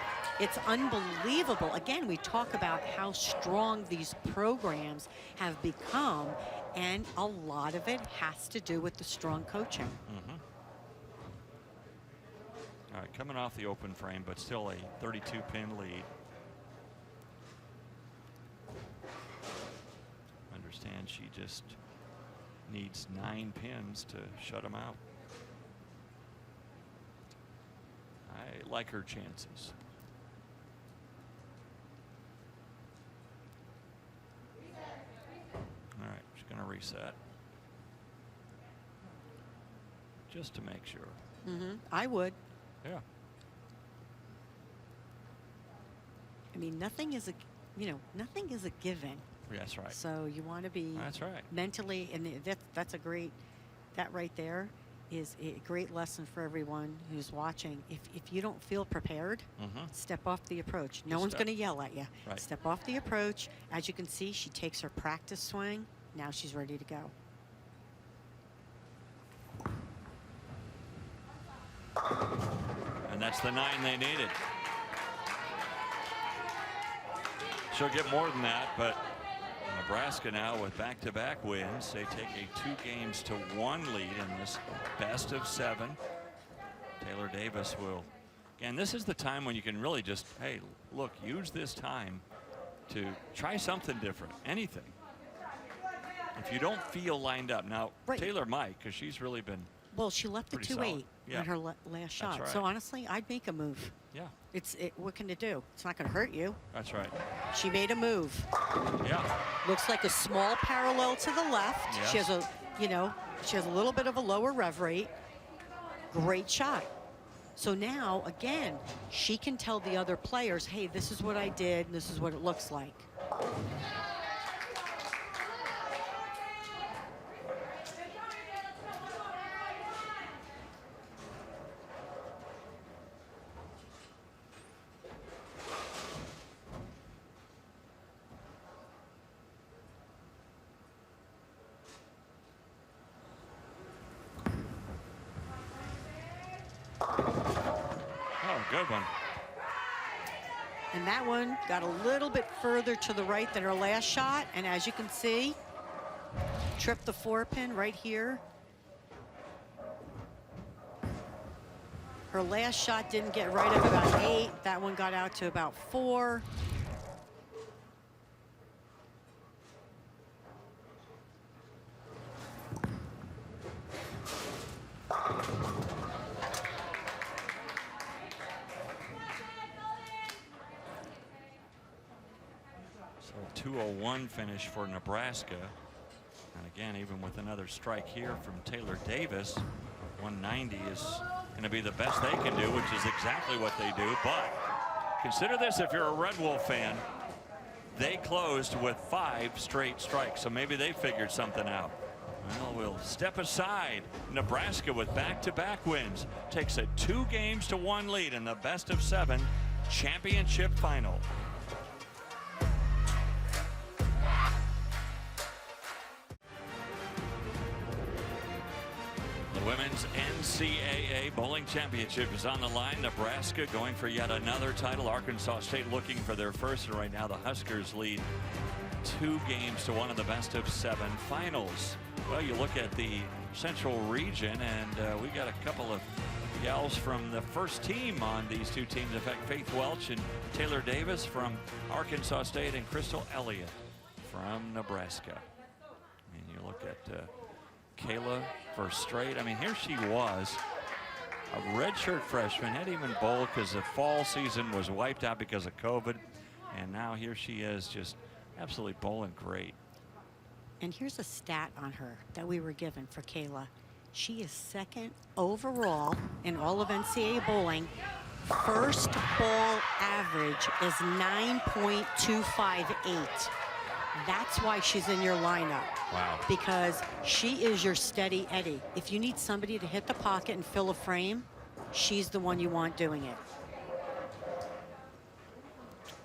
It's unbelievable. Again, we talk about how strong these programs have become, and a lot of it has to do with the strong coaching. All right, coming off the open frame, but still a 32-pin lead. Understand she just needs 9 pins to shut him out. I like her chances. All right, she's going to reset. Just to make sure. I would. Yeah. I mean, nothing is a given. That's right. So you want to be mentally, and that's a great, that right there is a great lesson for everyone who's watching. If you don't feel prepared, step off the approach. No one's going to yell at you. Right. Step off the approach. As you can see, she takes her practice swing. Now she's ready to go. And that's the 9 they needed. She'll get more than that, but Nebraska now with back-to-back wins. They take a 2-games-to-1 lead in this best of 7. Taylor Davis will. And this is the time when you can really just, hey, look, use this time to try something different, anything. If you don't feel lined up. Now, Taylor might, because she's really been. Well, she left the 2-8 on her last shot. Right. So honestly, I'd make a move. Yeah. What can it do? It's not going to hurt you. That's right. She made a move. Yeah. Looks like a small parallel to the left. Yes. She has she has a little bit of a lower rev rate. Great shot. So now, again, she can tell the other players, hey, this is what I did, and this is what it looks like. Good one. And that one got a little bit further to the right than her last shot. And as you can see, tripped the 4-pin right here. Her last shot didn't get right at about 8. That one got out to about 4. So 201 finish for Nebraska. And again, even with another strike here from Taylor Davis, 190 is going to be the best they can do, which is exactly what they do. But consider this, if you're a Red Wolf fan, they closed with 5 straight strikes. So maybe they figured something out. Well, we'll step aside. Nebraska with back-to-back wins takes a 2-games-to-1 lead in the best of 7 championship final. The Women's NCAA Bowling Championship is on the line. Nebraska going for yet another title. Arkansas State looking for their first. And right now the Huskers lead 2-games-to-1 in the best of 7 finals. Well, you look at the Central region, and we got a couple of gals from the first team on these two teams. In fact, Faith Welch and Taylor Davis from Arkansas State and Crystal Elliott from Nebraska. And you look at Kayla first straight. I mean, here she was, a redshirt freshman, hadn't even bowled because the fall season was wiped out because of COVID. And now here she is, just absolutely bowling great. And here's a stat on her that we were given for Kayla. She is second overall in all of NCAA bowling. First ball average is 9.258. That's why she's in your lineup. Wow. Because she is your steady Eddie. If you need somebody to hit the pocket and fill a frame, she's the one you want doing it.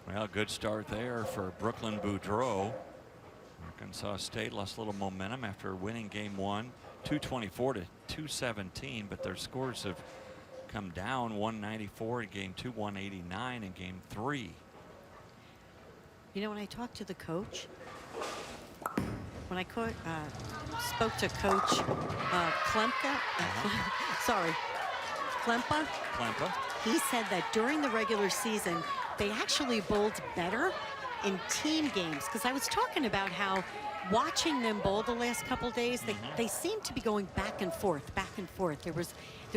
Well, good start there for Brooklyn Boudreau. Arkansas State lost a little momentum after winning game one, 224 to 217, but their scores have come down, 194 in game two, 189 in game three. You know, when I talked to the coach, when I spoke to Coach Klemka, Klempa, he said that during the regular season, they actually bowled better in team games. Because I was talking about how watching them bowl the last couple days, they seemed to be going back and forth, back and forth. There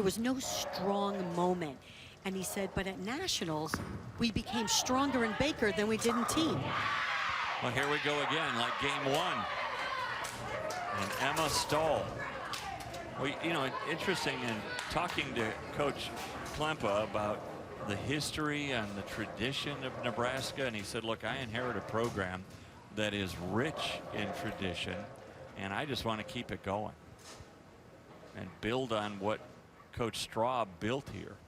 was no strong moment. And he said, but at nationals, we became stronger in Baker than we did in team. Well, here we go again, like game one. And Emma Stahl. Well, you know, interesting in talking to Coach Klempa about the history and the tradition of Nebraska, and he said, look, I inherit a program that is rich in tradition, and I just want to keep it going and build on what Coach Straub built here.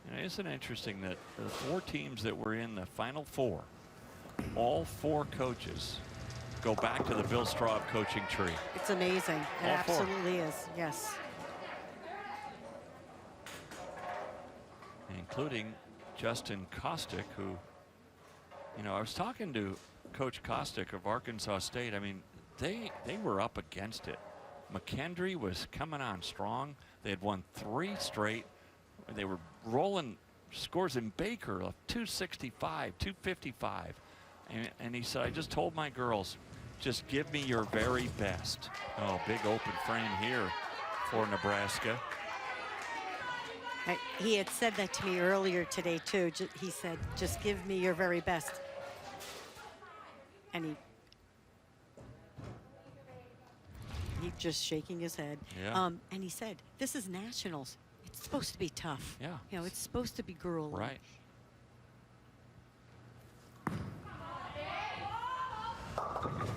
And isn't it interesting that the four teams that were in the Final Four, all four coaches go back to the Bill Straub coaching tree? It's amazing. It absolutely is, yes. Including Justin Kostick, who, you know, I was talking to Coach Kostick of Arkansas State. I mean, they were up against it. McKendree was coming on strong. They had won 3 straight. They were rolling scores in Baker of 265, 255. And he said, I just told my girls, just give me your very best. Oh, big open frame here for Nebraska. He had said that to me earlier today, too. He said, just give me your very best. And he's just shaking his head. Yeah. And he said, this is nationals. It's supposed to be tough. Yeah. You know, it's supposed to be grueling. Right.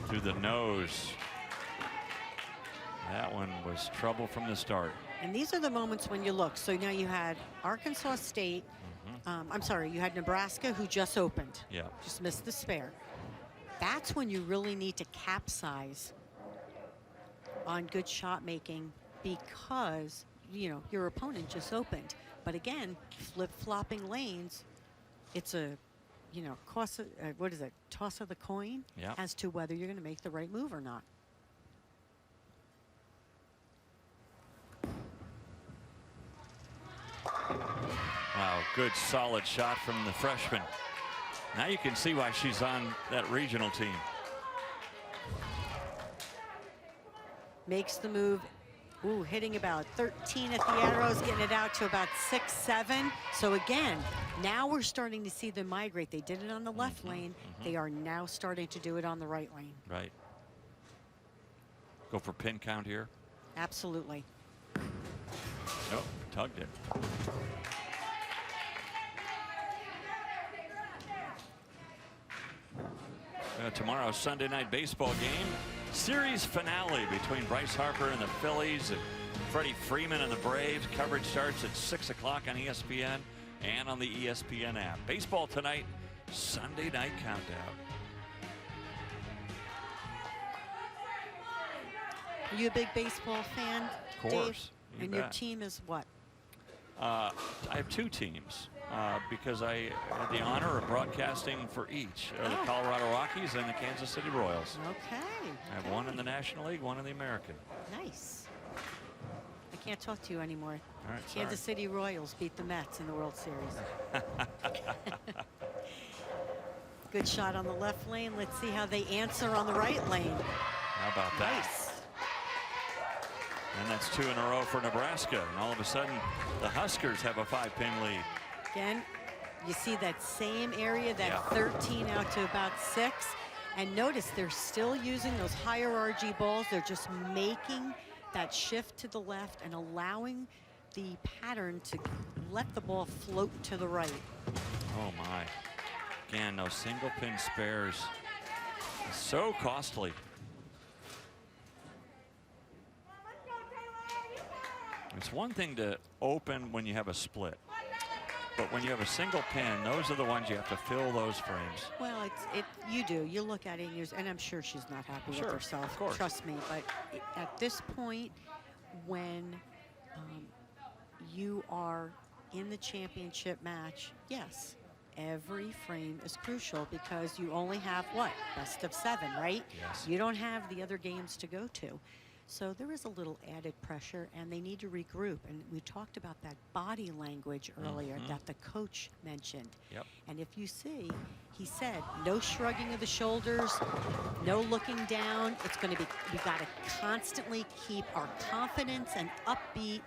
Through the nose. That one was trouble from the start. And these are the moments when you look. So now you had Arkansas State. I'm sorry, you had Nebraska, who just opened. Yeah. Just missed the spare. That's when you really need to capsize on good shot making, because, you know, your opponent just opened. But again, flip-flopping lanes, it's a, you know, what is it, toss of the coin as to whether you're going to make the right move or not. Wow, good solid shot from the freshman. Now you can see why she's on that regional team. Makes the move. Ooh, hitting about 13 at the arrows, getting it out to about 6, 7. So again, now we're starting to see them migrate. They did it on the left lane. They are now starting to do it on the right lane. Right. Go for pin count here. Absolutely. Nope, tugged it. Tomorrow's Sunday night baseball game. Series finale between Bryce Harper and the Phillies and Freddie Freeman and the Braves. Coverage starts at 6 o'clock on ESPN and on the ESPN app. Baseball tonight, Sunday night countdown. Are you a big baseball fan, Of course. Dave? And your team is what? I have 2 teams because I had the honor of broadcasting for each. The Colorado Rockies and the Kansas City Royals. Okay. I have one in the National League, one in the American. Nice. I can't talk to you anymore. All right, Kansas City Royals beat the Mets in the World Series. Good shot on the left lane. Let's see how they answer on the right lane. How about that? Nice. And that's 2 in a row for Nebraska. And all of a sudden, the Huskers have a 5-pin lead. Again, you see that same area, that Yeah. 13 out to about 6. And notice they're still using those higher RG balls. They're just making that shift to the left and allowing the pattern to let the ball float to the right. Oh, my. Again, those single pin spares, so costly. It's one thing to open when you have a split, but when you have a single pin, those are the ones you have to fill those frames. Well, you do. You look at it and I'm sure she's not happy Sure, with herself. of course. Trust me. But at this point, when you are in the championship match, yes, every frame is crucial because you only have what? Best of 7, right? Yes. You don't have the other games to go to. So there is a little added pressure and they need to regroup. And we talked about that body language earlier that the coach mentioned. Yep. And if you see, he said, no shrugging of the shoulders, no looking down. It's going to be, we got to constantly keep our confidence and upbeat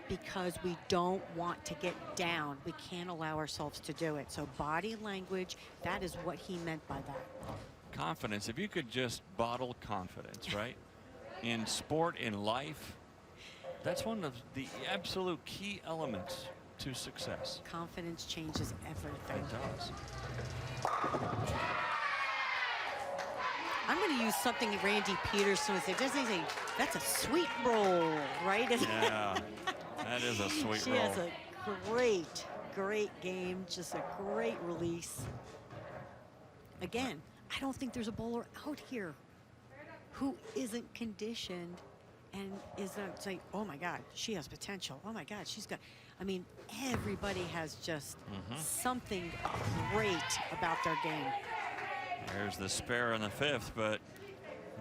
because we don't want to get down. We can't allow ourselves to do it. So body language, that is what he meant by that. Confidence. If you could just bottle confidence, right? In sport, in life, that's one of the absolute key elements to success. Confidence changes everything. It does. I'm going to use something Randy Peterson would say. Doesn't he say, that's a sweet roll, right? Yeah, that is a sweet She roll. has a great game, just a great release. Again, I don't think there's a bowler out here who isn't conditioned and is not saying, oh my God, she has potential. Oh my God, she's got, I mean, everybody has just something great about their game. There's the spare in the 5th, but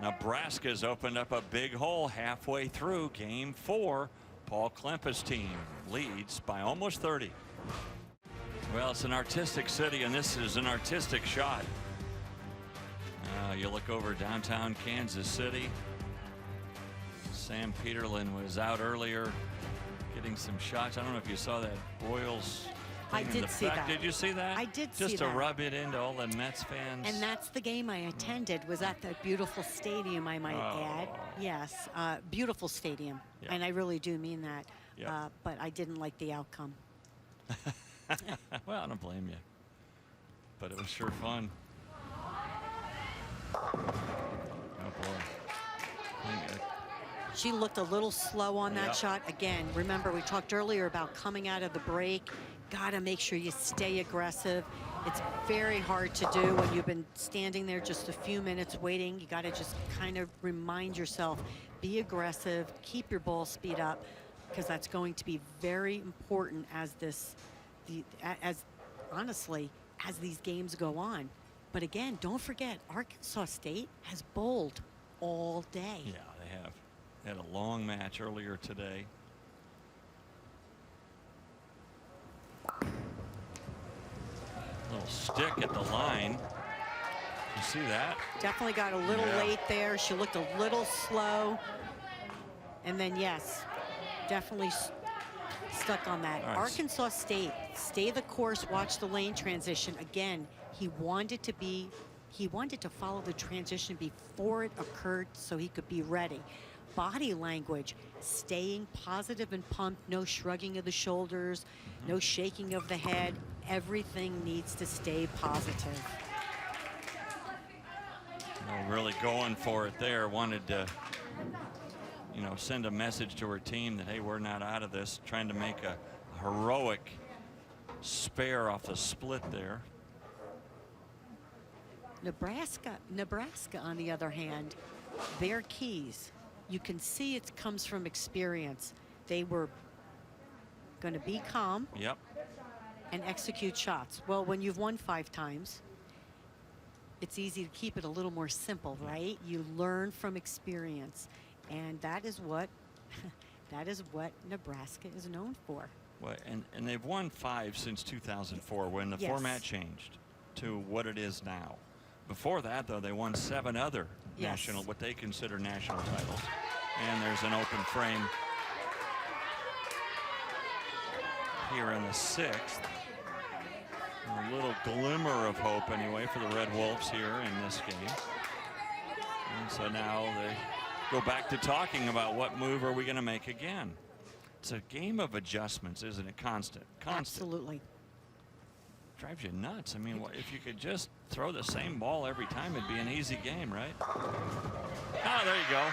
Nebraska's opened up a big hole halfway through game 4. Paul Klempa's team leads by almost 30. Well, it's an artistic city, and this is an artistic shot. You look over downtown Kansas City. Sam Peterlin was out earlier getting some shots. I don't know if you saw that Royals. I did see that. Did you see that? I did see that. Just to rub it into all the Mets fans. And that's the game I attended, was at that beautiful stadium, I might add. Yes, beautiful stadium. Yep. And I really do mean that. Yep. But I didn't like the outcome. Well, I don't blame you. But it was sure fun. Oh, boy. She looked a little slow on that shot. Again, remember, we talked earlier about coming out of the break. Got to make sure you stay aggressive. It's very hard to do when you've been standing there just a few minutes waiting. You got to just kind of remind yourself, be aggressive, keep your ball speed up, because that's going to be very important as honestly, as these games go on. But again, don't forget, Arkansas State has bowled all day. Yeah, they have. They had a long match earlier today. Little stick at the line. You see that? Definitely got a little late there. She looked a little slow. And then, yes, definitely stuck on that. Right. Arkansas State, stay the course, watch the lane transition. Again, he wanted to follow the transition before it occurred so he could be ready. Body language, staying positive and pumped, no shrugging of the shoulders, no shaking of the head. Everything needs to stay positive. Really going for it there. Wanted to, send a message to her team that, hey, we're not out of this. Trying to make a heroic spare off the split there. Nebraska, on the other hand, their keys, you can see it comes from experience. They were going to be calm and execute shots. Well, when you've won 5 times, it's easy to keep it a little more simple, right? You learn from experience. And that is what that is what Nebraska is known for. Well, and they've won 5 since 2004 when the Yes. format changed to what it is now. Before that, though, they won 7 other Yes. national, what they consider national titles. And there's an open frame here in the 6th. A little glimmer of hope, anyway, for the Red Wolves here in this game. And so now they go back to talking about what move are we going to make again. It's a game of adjustments, isn't it? Constant. Absolutely. Drives you nuts. I mean, if you could just throw the same ball every time, it'd be an easy game, right? Oh, there you go.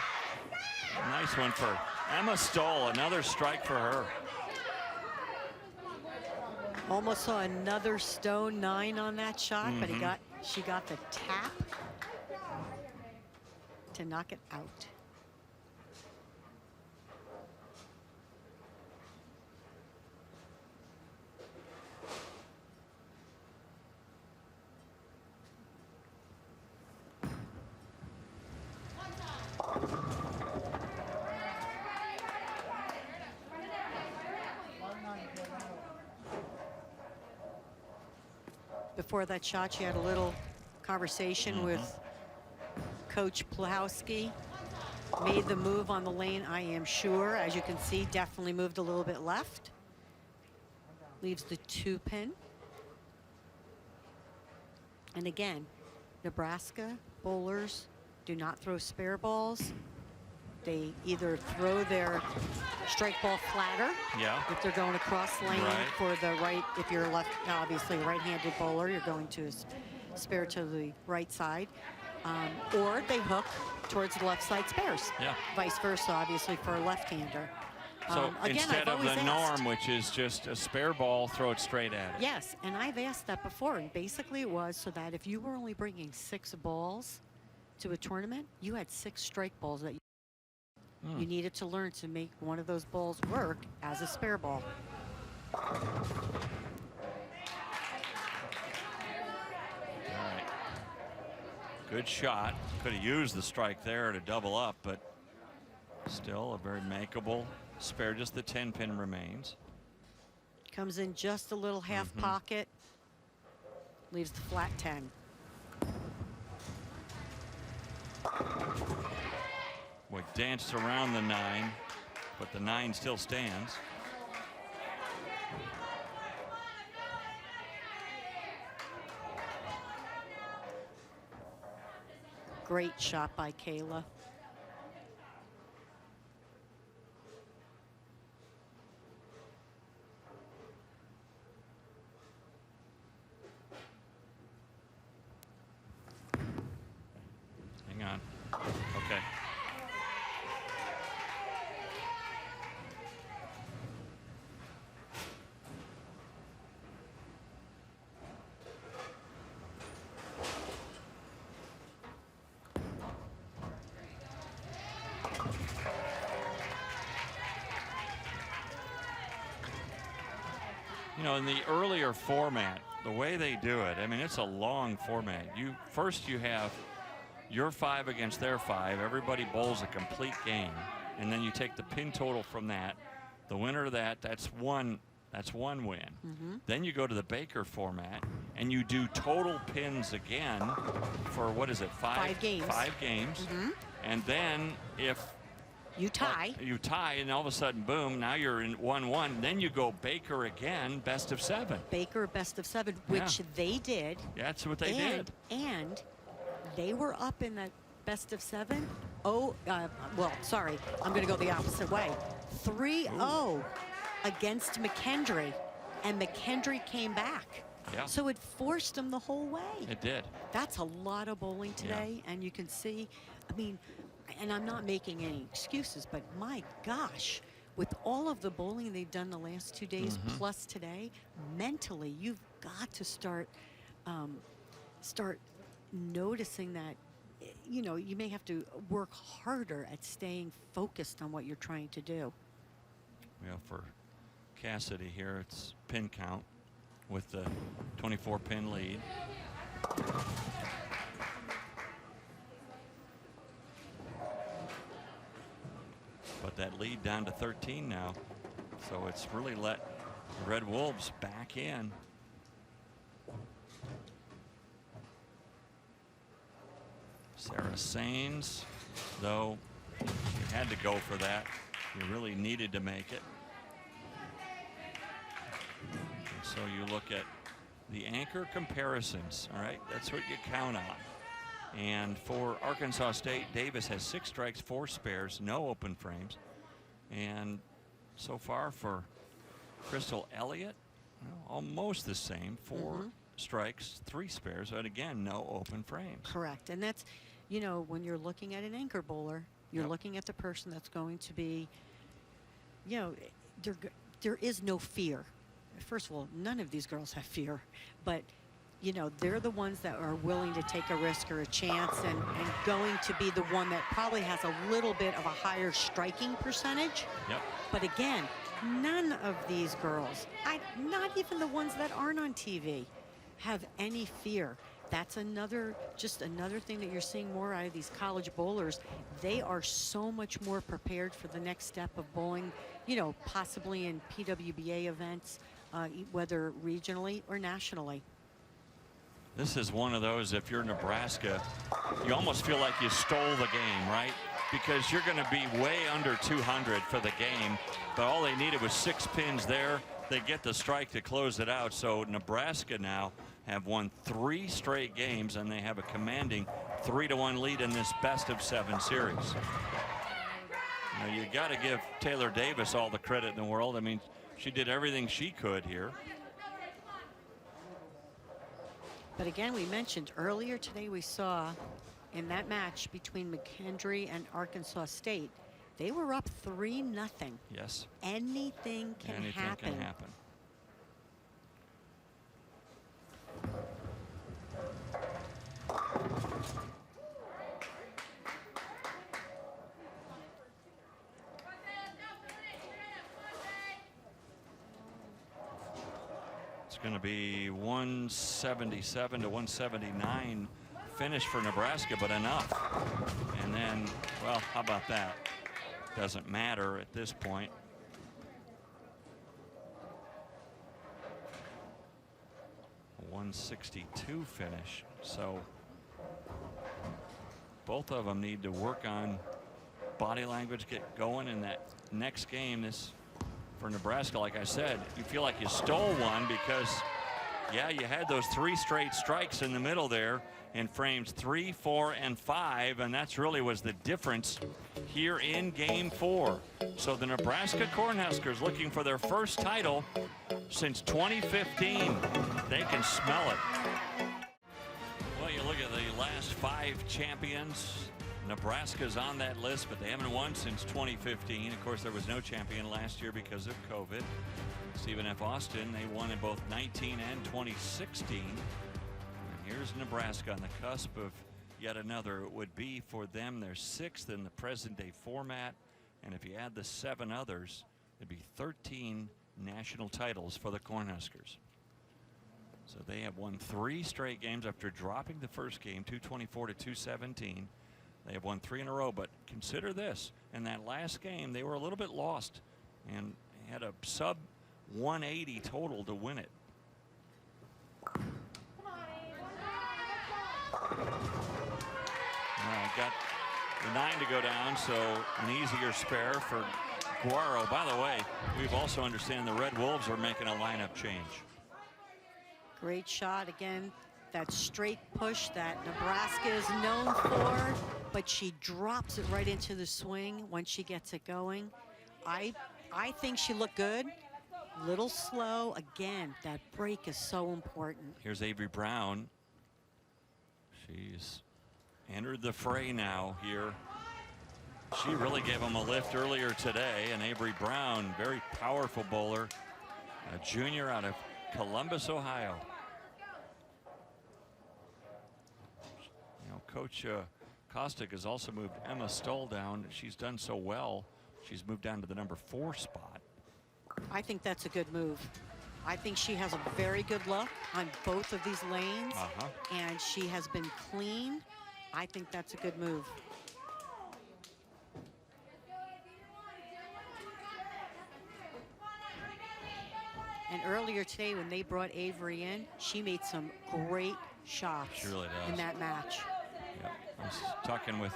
Nice one for Emma Stoll. Another strike for her. Almost saw another stone 9 on that shot, but she got the tap to knock it out. Before that shot, she had a little conversation with Coach Plahowski. Made the move on the lane, I am sure. As you can see, definitely moved a little bit left. Leaves the 2-pin. And again, Nebraska bowlers do not throw spare balls. They either throw their strike ball flatter if they're going across lane for the right. If you're left, obviously right-handed bowler, you're going to spare to the right side, or they hook towards the left side spares. Vice versa, obviously, for a left-hander. So again, instead of the norm, which is just a spare ball, throw it straight at it. Yes, and I've asked that before, and basically it was so that if you were only bringing 6 balls to a tournament, you had 6 strike balls that you needed to learn to make one of those balls work as a spare ball. All right. Good shot. Could have used the strike there to double up, but still a very makeable spare. Just the 10-pin remains. Comes in just a little half pocket. Leaves the flat 10. We danced around the 9, but the 9 still stands. Great shot by Kayla. Hang on. Okay. You know, in the earlier format, the way they do it, I mean, it's a long format. First you have your 5 against their 5. Everybody bowls a complete game, and then you take the pin total from that. The winner of that's one win. Then you go to the Baker format, and you do total pins again for, what is it, 5 games. 5 games. And then if you tie. You tie, and all of a sudden, boom, now you're in 1-1. Then you go Baker again, best of 7. Baker best of 7, which they did. Yeah, that's what they did. And they were up in that best of 7. Well, sorry, I'm going to go the opposite way. 3-0 against McKendree, and McKendree came back. Yeah. So it forced them the whole way. It did. That's a lot of bowling today, and you can see, I mean, and I'm not making any excuses, but my gosh, with all of the bowling they've done the last 2 days plus today, mentally you've got to start noticing that, you know, you may have to work harder at staying focused on what you're trying to do. Yeah, for Cassidy here, it's pin count with the 24-pin lead. but that lead down to 13 now. So it's really let the Red Wolves back in. Sarah Sains, though, you had to go for that. You really needed to make it. And so you look at the anchor comparisons, all right? That's what you count on. And for Arkansas State, Davis has 6 strikes, 4 spares, no open frames. And so far for Crystal Elliott, well, almost the same, 4 strikes, 3 spares, but again, no open frames. Correct. And that's, you know, when you're looking at an anchor bowler, you're looking at the person that's going to be, you know, there is no fear. First of all, none of these girls have fear, but you know, they're the ones that are willing to take a risk or a chance and going to be the one that probably has a little bit of a higher striking percentage. Yep. But again, none of these girls, not even the ones that aren't on TV, have any fear. That's just another thing that you're seeing more out of these college bowlers. They are so much more prepared for the next step of bowling, you know, possibly in PWBA events, whether regionally or nationally. This is one of those, if you're Nebraska, you almost feel like you stole the game, right? Because you're going to be way under 200 for the game, but all they needed was 6 pins there. They get the strike to close it out. So Nebraska now have won 3 straight games, and they have a commanding 3-1 lead in this best-of-7 series. You know, you got to give Taylor Davis all the credit in the world. I mean, she did everything she could here. But again, we mentioned earlier today, we saw in that match between McKendree and Arkansas State, they were up 3-0. Yes. Anything can happen. Anything can happen. It's going to be 177 to 179 finish for Nebraska, but enough. And then, well, how about that? Doesn't matter at this point. A 162 finish. So both of them need to work on body language, get going in that next game. This for Nebraska, like I said, you feel like you stole one because, yeah, you had those 3 straight strikes in the middle there in frames 3, 4, and 5, and that's really was the difference here in game 4. So the Nebraska Cornhuskers looking for their first title since 2015. They can smell it. Well, you look at the last 5 champions. Nebraska's on that list, but they haven't won since 2015. Of course, there was no champion last year because of COVID. Stephen F. Austin, they won in both 19 and 2016. And here's Nebraska on the cusp of yet another. It would be for them their 6th in the present day format. And if you add the 7 others, it'd be 13 national titles for the Cornhuskers. So they have won 3 straight games after dropping the first game, 224 to 217. They have won 3 in a row, but consider this. In that last game, they were a little bit lost and had a sub 180 total to win it. Got the 9 to go down, so an easier spare for Guaro. By the way, we've also understand the Red Wolves are making a lineup change. Great shot again. That straight push that Nebraska is known for, but she drops it right into the swing when she gets it going. I think she looked good. Little slow. Again, that break is so important. Here's Avery Brown. She's entered the fray now here. She really gave him a lift earlier today, and Avery Brown, very powerful bowler, a junior out of Columbus, Ohio. You know, Coach Kostick has also moved Emma Stoll down. She's done so well. She's moved down to the number 4 spot. I think that's a good move. I think she has a very good look on both of these lanes, and she has been clean. I think that's a good move. And earlier today, when they brought Avery in, she made some great shots She really does. in that match. Yep. I was talking with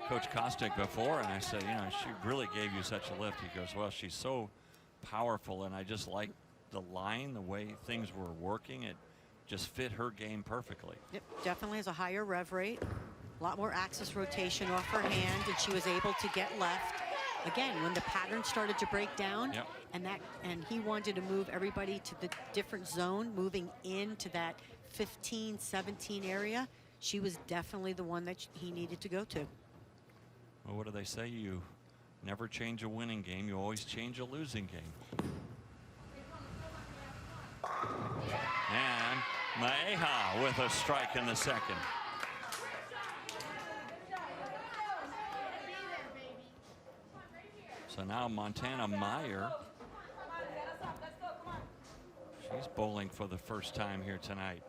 Coach Kostick before, and I said, you know, she really gave you such a lift. He goes, well, she's so powerful, and I just like the line, the way things were working. It just fit her game perfectly. Yep, definitely has a higher rev rate, a lot more axis rotation off her hand, and she was able to get left. Again, when the pattern started to break down, yep. and he wanted to move everybody to the different zone, moving into that 15, 17 area, she was definitely the one that he needed to go to. Well, what do they say? You never change a winning game, you always change a losing game. And Maeha with a strike in the second. So now Montana Meyer, she's bowling for the first time here tonight.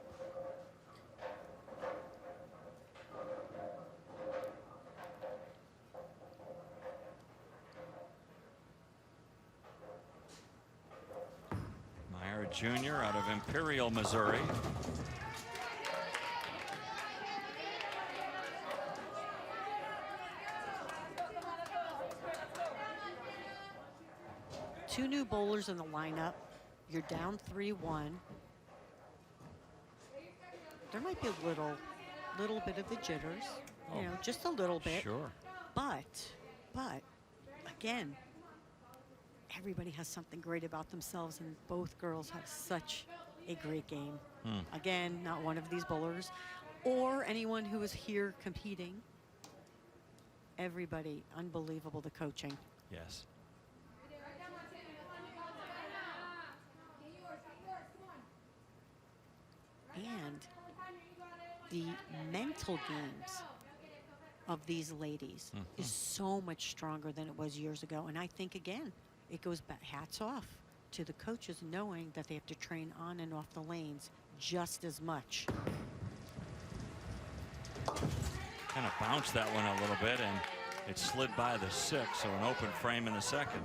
Meyer Jr. out of Imperial, Missouri. Two new bowlers in the lineup. You're down 3-1. There might be a little bit of the jitters, you know, just a little bit. Sure. But again, everybody has something great about themselves, and both girls have such a great game. Again, not one of these bowlers or anyone who is here competing. Everybody, unbelievable, the coaching. Yes. And the mental games of these ladies is so much stronger than it was years ago. And I think, again, it goes back, hats off to the coaches, knowing that they have to train on and off the lanes just as much. Kind of bounced that one a little bit, and it slid by the 6, so an open frame in the second.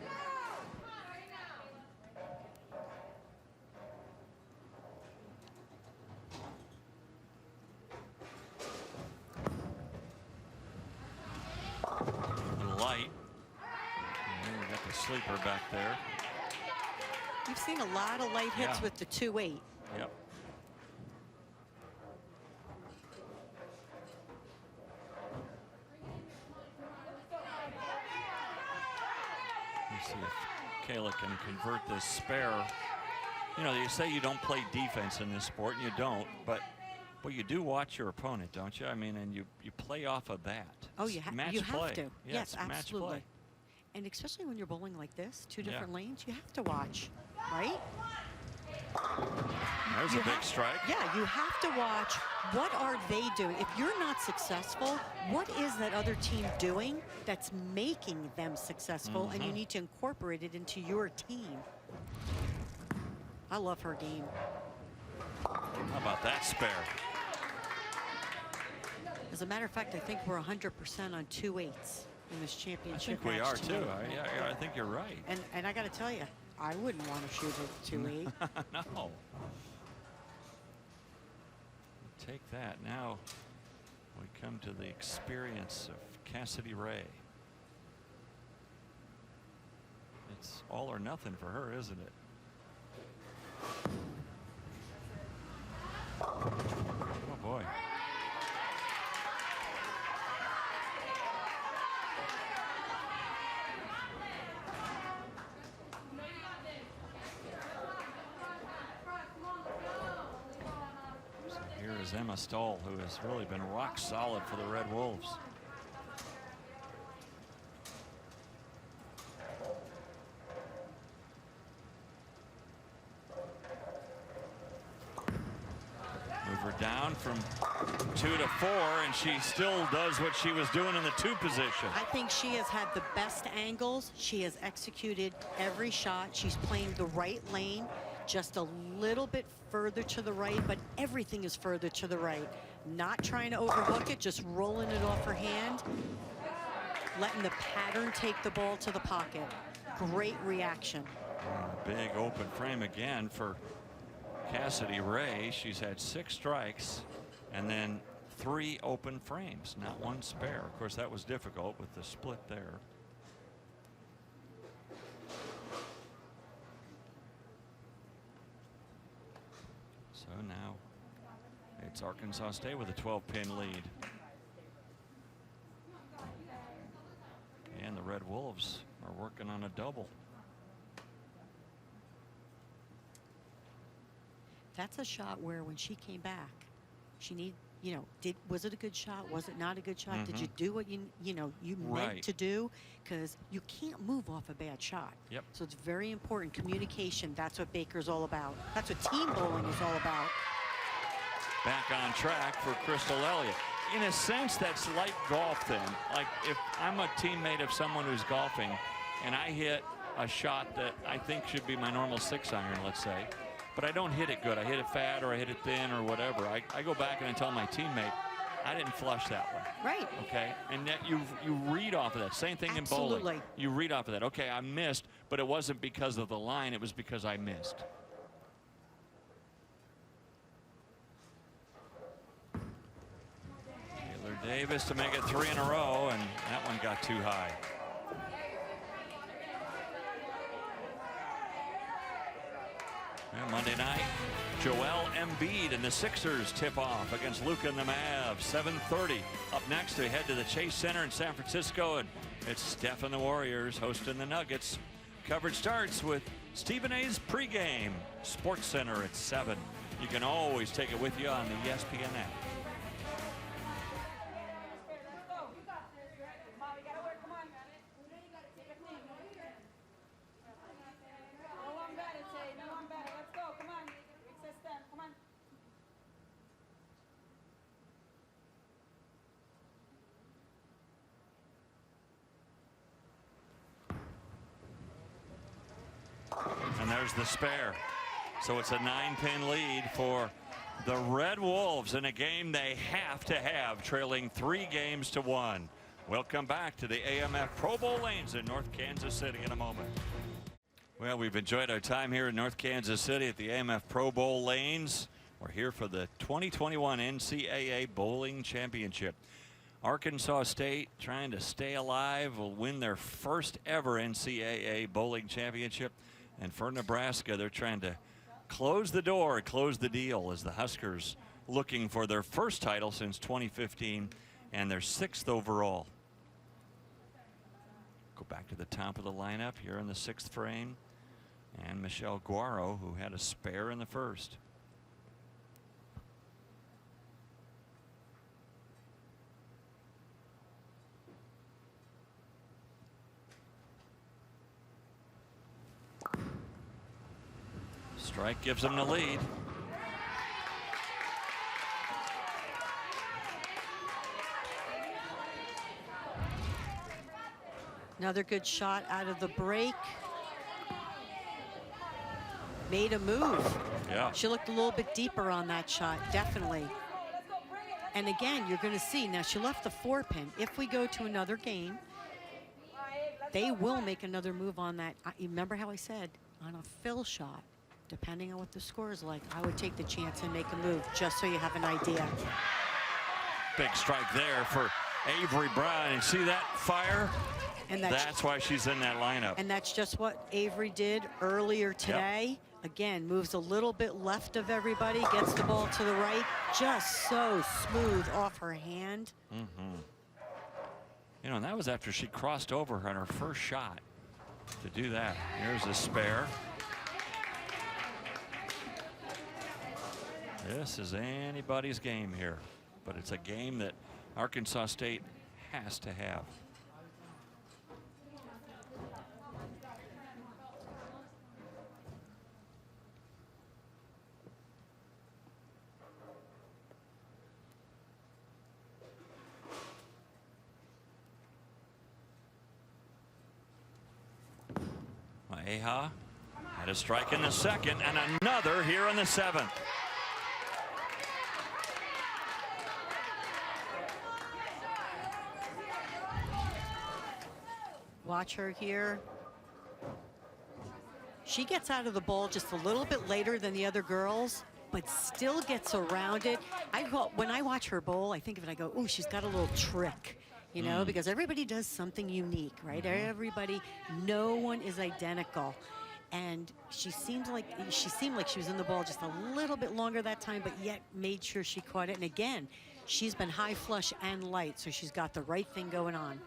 Light. And we got the sleeper back there. We've seen a lot of light hits with the 2-8. Yep. Let's see if Kayla can convert this spare. You know, you say you don't play defense in this sport, and you don't, but you do watch your opponent, don't you? I mean, and you play off of that. Oh, you have to. Yes, absolutely. Match play. And especially when you're bowling like this, two different lanes, you have to watch, right? There's a big strike. Yeah, you have to watch. What are they doing? If you're not successful, what is that other team doing that's making them successful? And you need to incorporate it into your team. I love her game. How about that spare? As a matter of fact, I think we're 100% on 2-8s in this championship. I think we are match too. tonight. I think you're right. And I got to tell you, I wouldn't want to shoot at 2-8. No. Take that. Now we come to the experience of Cassidy Ray. It's all or nothing for her, isn't it? Oh boy. Here is Emma Stahl, who has really been rock solid for the Red Wolves. Move her down from 2 to 4, and she still does what she was doing in the 2 position. I think she has had the best angles. She has executed every shot. She's playing the right lane, just a little bit further to the right, but everything is further to the right. Not trying to overhook it, just rolling it off her hand, letting the pattern take the ball to the pocket. Great reaction. Big open frame again for Cassidy Ray. She's had 6 strikes and then 3 open frames, not 1 spare. Of course, that was difficult with the split there. So now it's Arkansas State with a 12-pin lead. And the Red Wolves are working on a double. That's a shot where when she came back, she was it a good shot? Was it not a good shot? Did you do what you meant to do? Because you can't move off a bad shot. Yep. So it's very important. Communication, that's what Baker's all about. That's what team bowling is all about. Back on track for Crystal Elliott. In a sense, that's like golf then. Like if I'm a teammate of someone who's golfing and I hit a shot that I think should be my normal 6-iron, let's say, but I don't hit it good. I hit it fat or I hit it thin or whatever. I go back and I tell my teammate, I didn't flush that one. Right. Okay. And that you read off of that. Same thing in bowling. You read off of that. Okay, I missed, but it wasn't because of the line. It was because I missed. Taylor Davis to make it 3 in a row, and that one got too high. And Monday night, Joel Embiid and the Sixers tip off against Luka and the Mavs. 7:30. Up next, they head to the Chase Center in San Francisco, and it's Steph and the Warriors hosting the Nuggets. Coverage starts with Stephen A's pregame. Sports Center at 7. You can always take it with you on the ESPN app. And there's the spare. So it's a 9-pin lead for the Red Wolves in a game they have to have, trailing 3-1. Welcome back to the AMF Pro Bowl lanes in North Kansas City in a moment. Well, we've enjoyed our time here in North Kansas City at the AMF Pro Bowl lanes. We're here for the 2021 NCAA Bowling Championship. Arkansas State, trying to stay alive, will win their first ever NCAA Bowling Championship. And for Nebraska, they're trying to close the door, close the deal, as the Huskers looking for their first title since 2015 and their 6th overall. Go back to the top of the lineup here in the 6th frame. And Michelle Guaro, who had a spare in the first. Strike gives them the lead. Another good shot out of the break. Made a move. Yeah. She looked a little bit deeper on that shot, definitely. And again, you're going to see, now she left the 4-pin. If we go to another game, they will make another move on that. Remember how I said, on a fill shot, depending on what the score is like, I would take the chance and make a move, just so you have an idea. Big strike there for Avery Brown. And see that fire? And that's why she's in that lineup. And that's just what Avery did earlier today. Yep. Again, moves a little bit left of everybody, gets the ball to the right, just so smooth off her hand. You know, and that was after she crossed over on her first shot to do that. Here's a spare. This is anybody's game here, but it's a game that Arkansas State has to have. Maeha had a strike in the 2nd and another here in the 7th. Watch her here. She gets out of the ball just a little bit later than the other girls, but still gets around it. When I watch her bowl, I think of it, I go, oh, she's got a little trick, you know, because everybody does something unique, right? Everybody, no one is identical. And she seemed like she was in the ball just a little bit longer that time, but yet made sure she caught it. And again, she's been high flush and light, so she's got the right thing going on.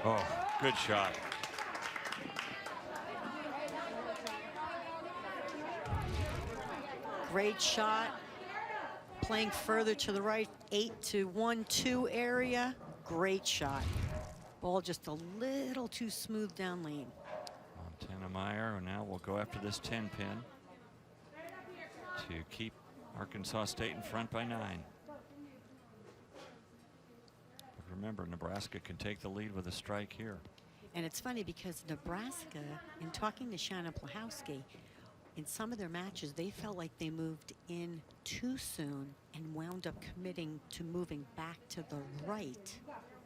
Oh, good shot. Great shot. Playing further to the right, 8 to 1-2 area. Great shot. Ball just a little too smooth down lane. Montana Meyer, and now we'll go after this 10 pin to keep Arkansas State in front by 9. But remember, Nebraska can take the lead with a strike here. And it's funny because Nebraska, in talking to Shannon Plahowski, in some of their matches, they felt like they moved in too soon and wound up committing to moving back to the right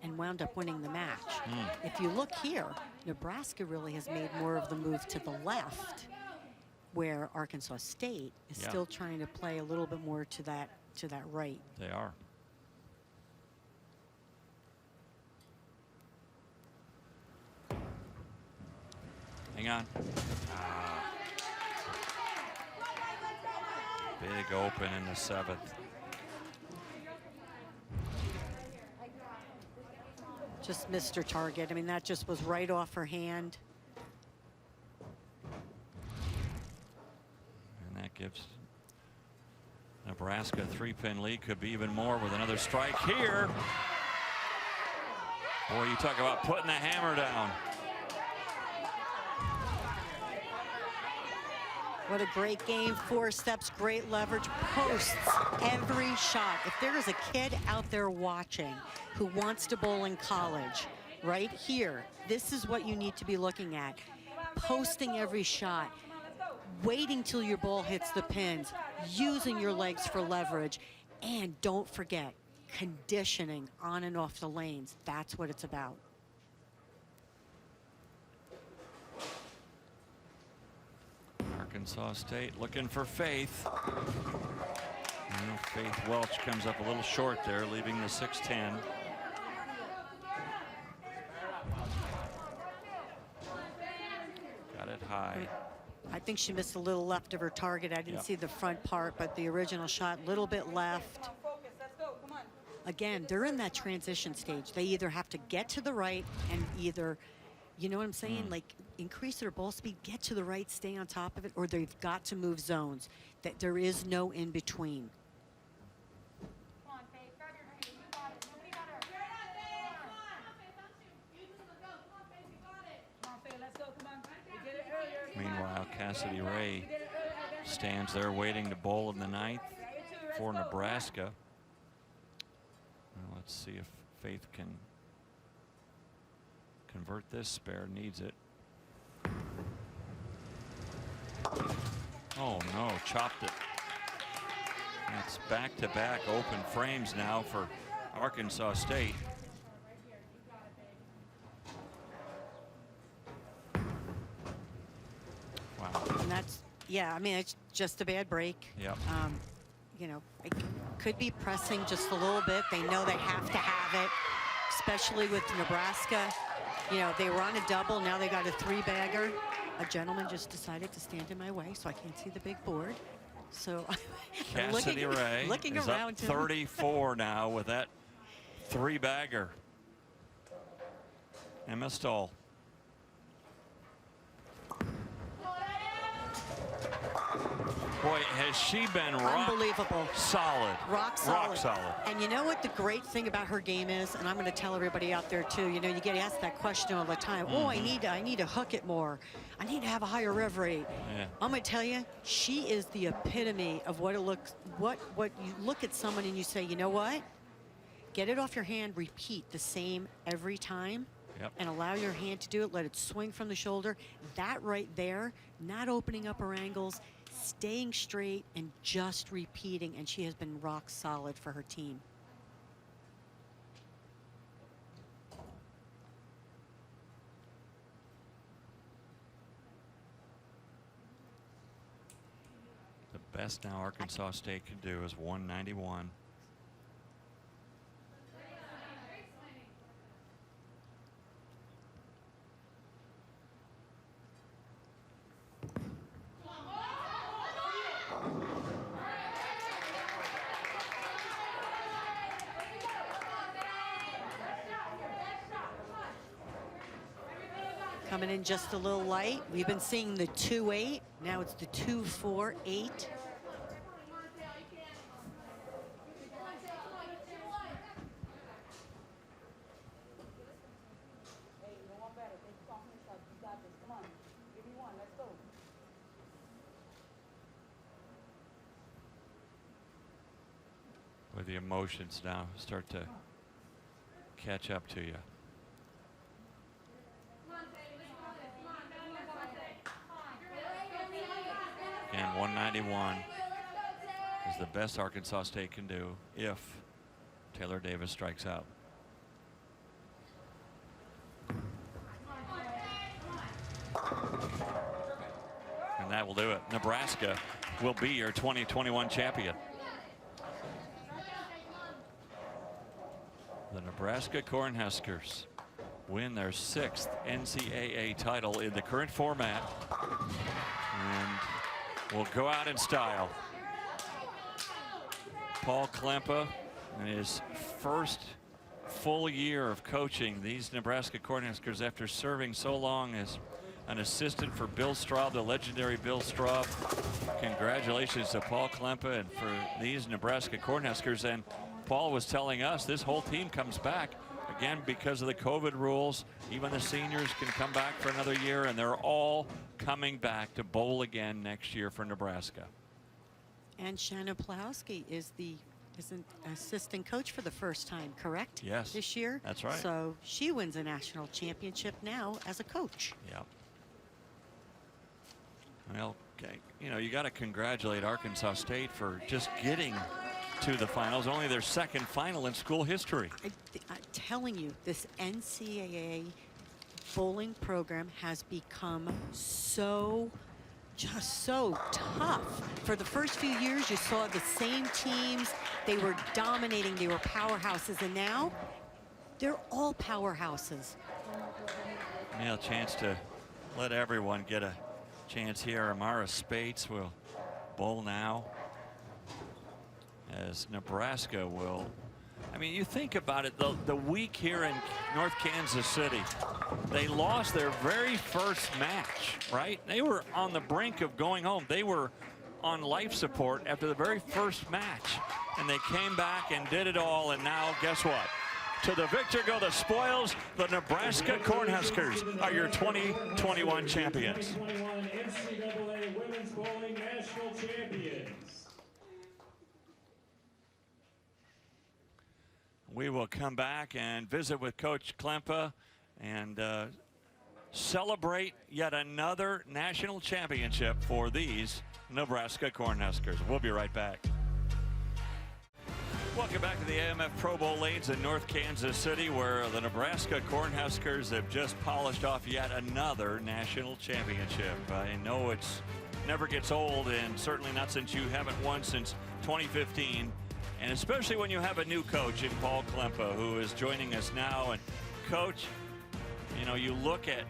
and wound up winning the match. If you look here, Nebraska really has made more of the move to the left, where Arkansas State is still trying to play a little bit more to that right. They are. Hang on. Big open in the 7th. Just missed her target. I mean, that just was right off her hand. And that gives Nebraska a 3-pin lead. Could be even more with another strike here. Boy, you talk about putting the hammer down. What a great game. 4 steps, great leverage, posts every shot. If there is a kid out there watching who wants to bowl in college, right here, this is what you need to be looking at. Posting every shot, waiting till your ball hits the pins, using your legs for leverage, and don't forget, conditioning on and off the lanes. That's what it's about. Arkansas State looking for Faith. And Faith Welch comes up a little short there, leaving the 6'10". Got it high. I think she missed a little left of her target. I didn't see the front part, but the original shot, a little bit left. Again, they're in that transition stage. They either have to get to the right and either, you know what I'm saying, like increase their ball speed, get to the right, stay on top of it, or they've got to move zones. That there is no in between. Meanwhile, Cassidy Ray stands there waiting to bowl in the 9th for Nebraska. Well, let's see if Faith can convert this spare. Needs it. Oh no, chopped it. It's back-to-back open frames now for Arkansas State. Wow. And that's, yeah, I mean, it's just a bad break. Yep. You know, it could be pressing just a little bit. They know they have to have it, especially with Nebraska. You know, they were on a double, now they got a 3-bagger. A gentleman just decided to stand in my way, so I can't see the big board. So Cassidy Ray looking is around up 34 now with that 3-bagger. Emma Stoll. Boy, has she been unbelievable. Solid. Rock solid. Rock solid. And you know what the great thing about her game is, and I'm going to tell everybody out there too, you know, you get asked that question all the time. Oh, I need to hook it more. I need to have a higher rev rate. Yeah. I'm going to tell you, she is the epitome of what it looks, what you look at someone and you say, you know what? Get it off your hand, repeat the same every time. and allow your hand to do it. Let it swing from the shoulder. That right there, not opening up her angles, staying straight and just repeating, and she has been rock solid for her team. The best now Arkansas State can do is 191. Coming in just a little light. We've been seeing the 2-8. Now it's the 2-4-8. Where the emotions now start to catch up to you. And 191 is the best Arkansas State can do if Taylor Davis strikes out. And that will do it. Nebraska will be your 2021 champion. The Nebraska Cornhuskers win their 6th NCAA title in the current format and will go out in style. Paul Klempa, in his first full year of coaching these Nebraska Cornhuskers after serving so long as an assistant for Bill Straub, the legendary Bill Straub. Congratulations to Paul Klempa and for these Nebraska Cornhuskers. And Paul was telling us this whole team comes back again because of the COVID rules. Even the seniors can come back for another year, and they're all coming back to bowl again next year for Nebraska. And Shannon Plahowski is an assistant coach for the first time, correct? Yes. This year? That's right. So she wins a national championship now as a coach. Yep. Well, okay. You know, you got to congratulate Arkansas State for just getting to the finals, only their second final in school history. I'm telling you, this NCAA bowling program has become just so tough. For the first few years, you saw the same teams. They were dominating. They were powerhouses. And now they're all powerhouses. Yeah, a chance to let everyone get a chance here. Amara Spates will bowl now, as Nebraska will. I mean, you think about it, the week here in North Kansas City, they lost their very first match, right? They were on the brink of going home. They were on life support after the very first match, and they came back and did it all. And now, guess what? To the victor go the spoils. The Nebraska Cornhuskers are your 2021 champions. 2021 NCAA Women's Bowling National Champions. We will come back and visit with Coach Klempa and celebrate yet another national championship for these Nebraska Cornhuskers. We'll be right back. Welcome back to the AMF Pro Bowl lanes in North Kansas City, where the Nebraska Cornhuskers have just polished off yet another national championship. I know it's never gets old, and certainly not since you haven't won since 2015. And especially when you have a new coach in Paul Klempa, who is joining us now. And Coach, you know, you look at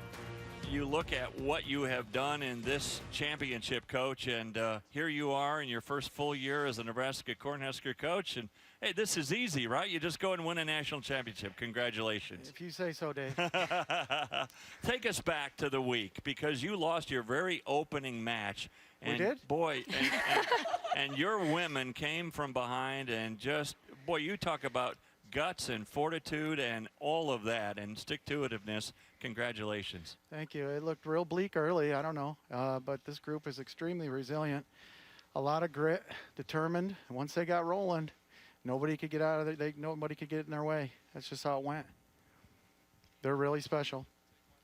what you have done in this championship, Coach, and here you are in your first full year as a Nebraska Cornhusker coach. And hey, this is easy, right? You just go and win a national championship. Congratulations. If you say so, Dave. Take us back to the week, because you lost your very opening match. And we did? Boy, and your women came from behind, and just, boy, you talk about guts and fortitude and all of that and stick-to-itiveness. Congratulations. Thank you. It looked real bleak early. I don't know. But this group is extremely resilient. A lot of grit, determined. And once they got rolling, nobody could get out of it. Nobody could get in their way. That's just how it went. They're really special.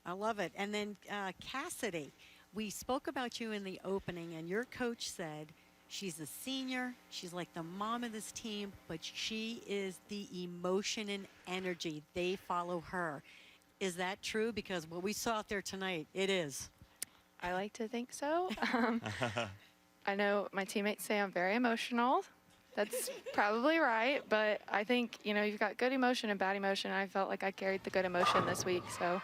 I love it. And then Cassidy, we spoke about you in the opening, and your coach said she's a senior, she's like the mom of this team, but she is the emotion and energy. They follow her. Is that true? Because what we saw out there tonight, it is. I like to think so. I know my teammates say I'm very emotional. That's probably right, but I think, you know, you've got good emotion and bad emotion. I felt like I carried the good emotion this week, so.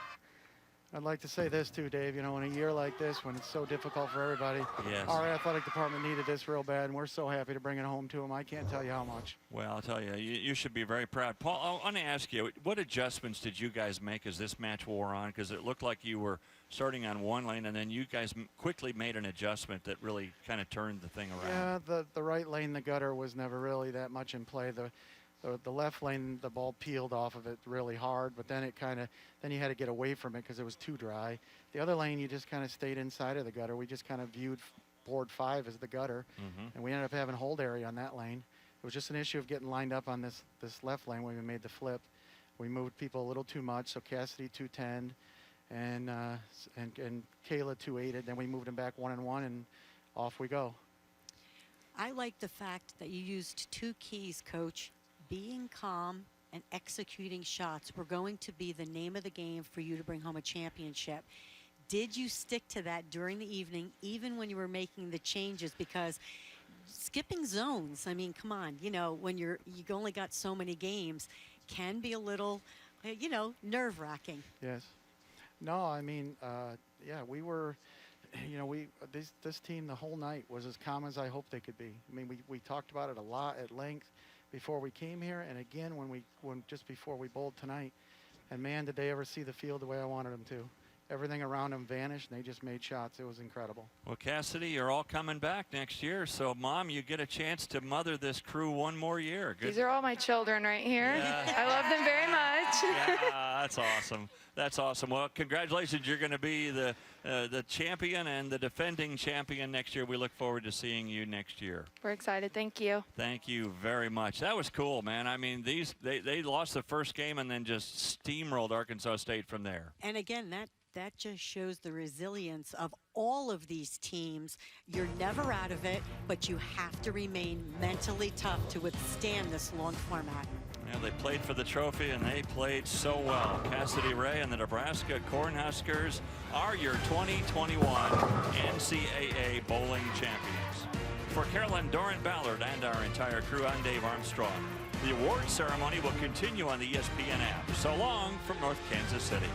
I'd like to say this too, Dave. You know, in a year like this, when it's so difficult for everybody, Yes. our athletic department needed this real bad, and we're so happy to bring it home to them. I can't tell you how much. Well, I'll tell you, you should be very proud. Paul, I want to ask you, what adjustments did you guys make as this match wore on? Because it looked like you were starting on one lane, and then you guys quickly made an adjustment that really kind of turned the thing around. Yeah, the right lane, the gutter, was never really that much in play. The left lane, the ball peeled off of it really hard, but then then you had to get away from it because it was too dry. The other lane, you just kind of stayed inside of the gutter. We just kind of viewed board 5 as the gutter, and we ended up having hold area on that lane. It was just an issue of getting lined up on this left lane when we made the flip. We moved people a little too much, so Cassidy 210 and Kayla 280. Then we moved them back 1 and 1, and off we go. I like the fact that you used 2 keys, Coach. Being calm and executing shots were going to be the name of the game for you to bring home a championship. Did you stick to that during the evening, even when you were making the changes? Because skipping zones, I mean, come on, you know, when you've only got so many games, can be a little, you know, nerve-wracking. Yes. No, I mean, yeah, we were, you know, this team the whole night was as calm as I hoped they could be. I mean, we talked about it a lot at length before we came here, and again when just before we bowled tonight. And man, did they ever see the field the way I wanted them to. Everything around them vanished, and they just made shots. It was incredible. Well, Cassidy, you're all coming back next year, so Mom, you get a chance to mother this crew one more year. Good. These are all my children right here. Yeah. I love them very much. Yeah, that's awesome. That's awesome. Well, congratulations. You're going to be the champion and the defending champion next year. We look forward to seeing you next year. We're excited. Thank you. Thank you very much. That was cool, man. I mean, they lost the first game and then just steamrolled Arkansas State from there. And again, that just shows the resilience of all of these teams. You're never out of it, but you have to remain mentally tough to withstand this long format. Yeah, they played for the trophy, and they played so well. Cassidy Ray and the Nebraska Cornhuskers are your 2021 NCAA bowling champions. For Carolyn Doran Ballard and our entire crew, I'm Dave Armstrong. The award ceremony will continue on the ESPN app. So long from North Kansas City.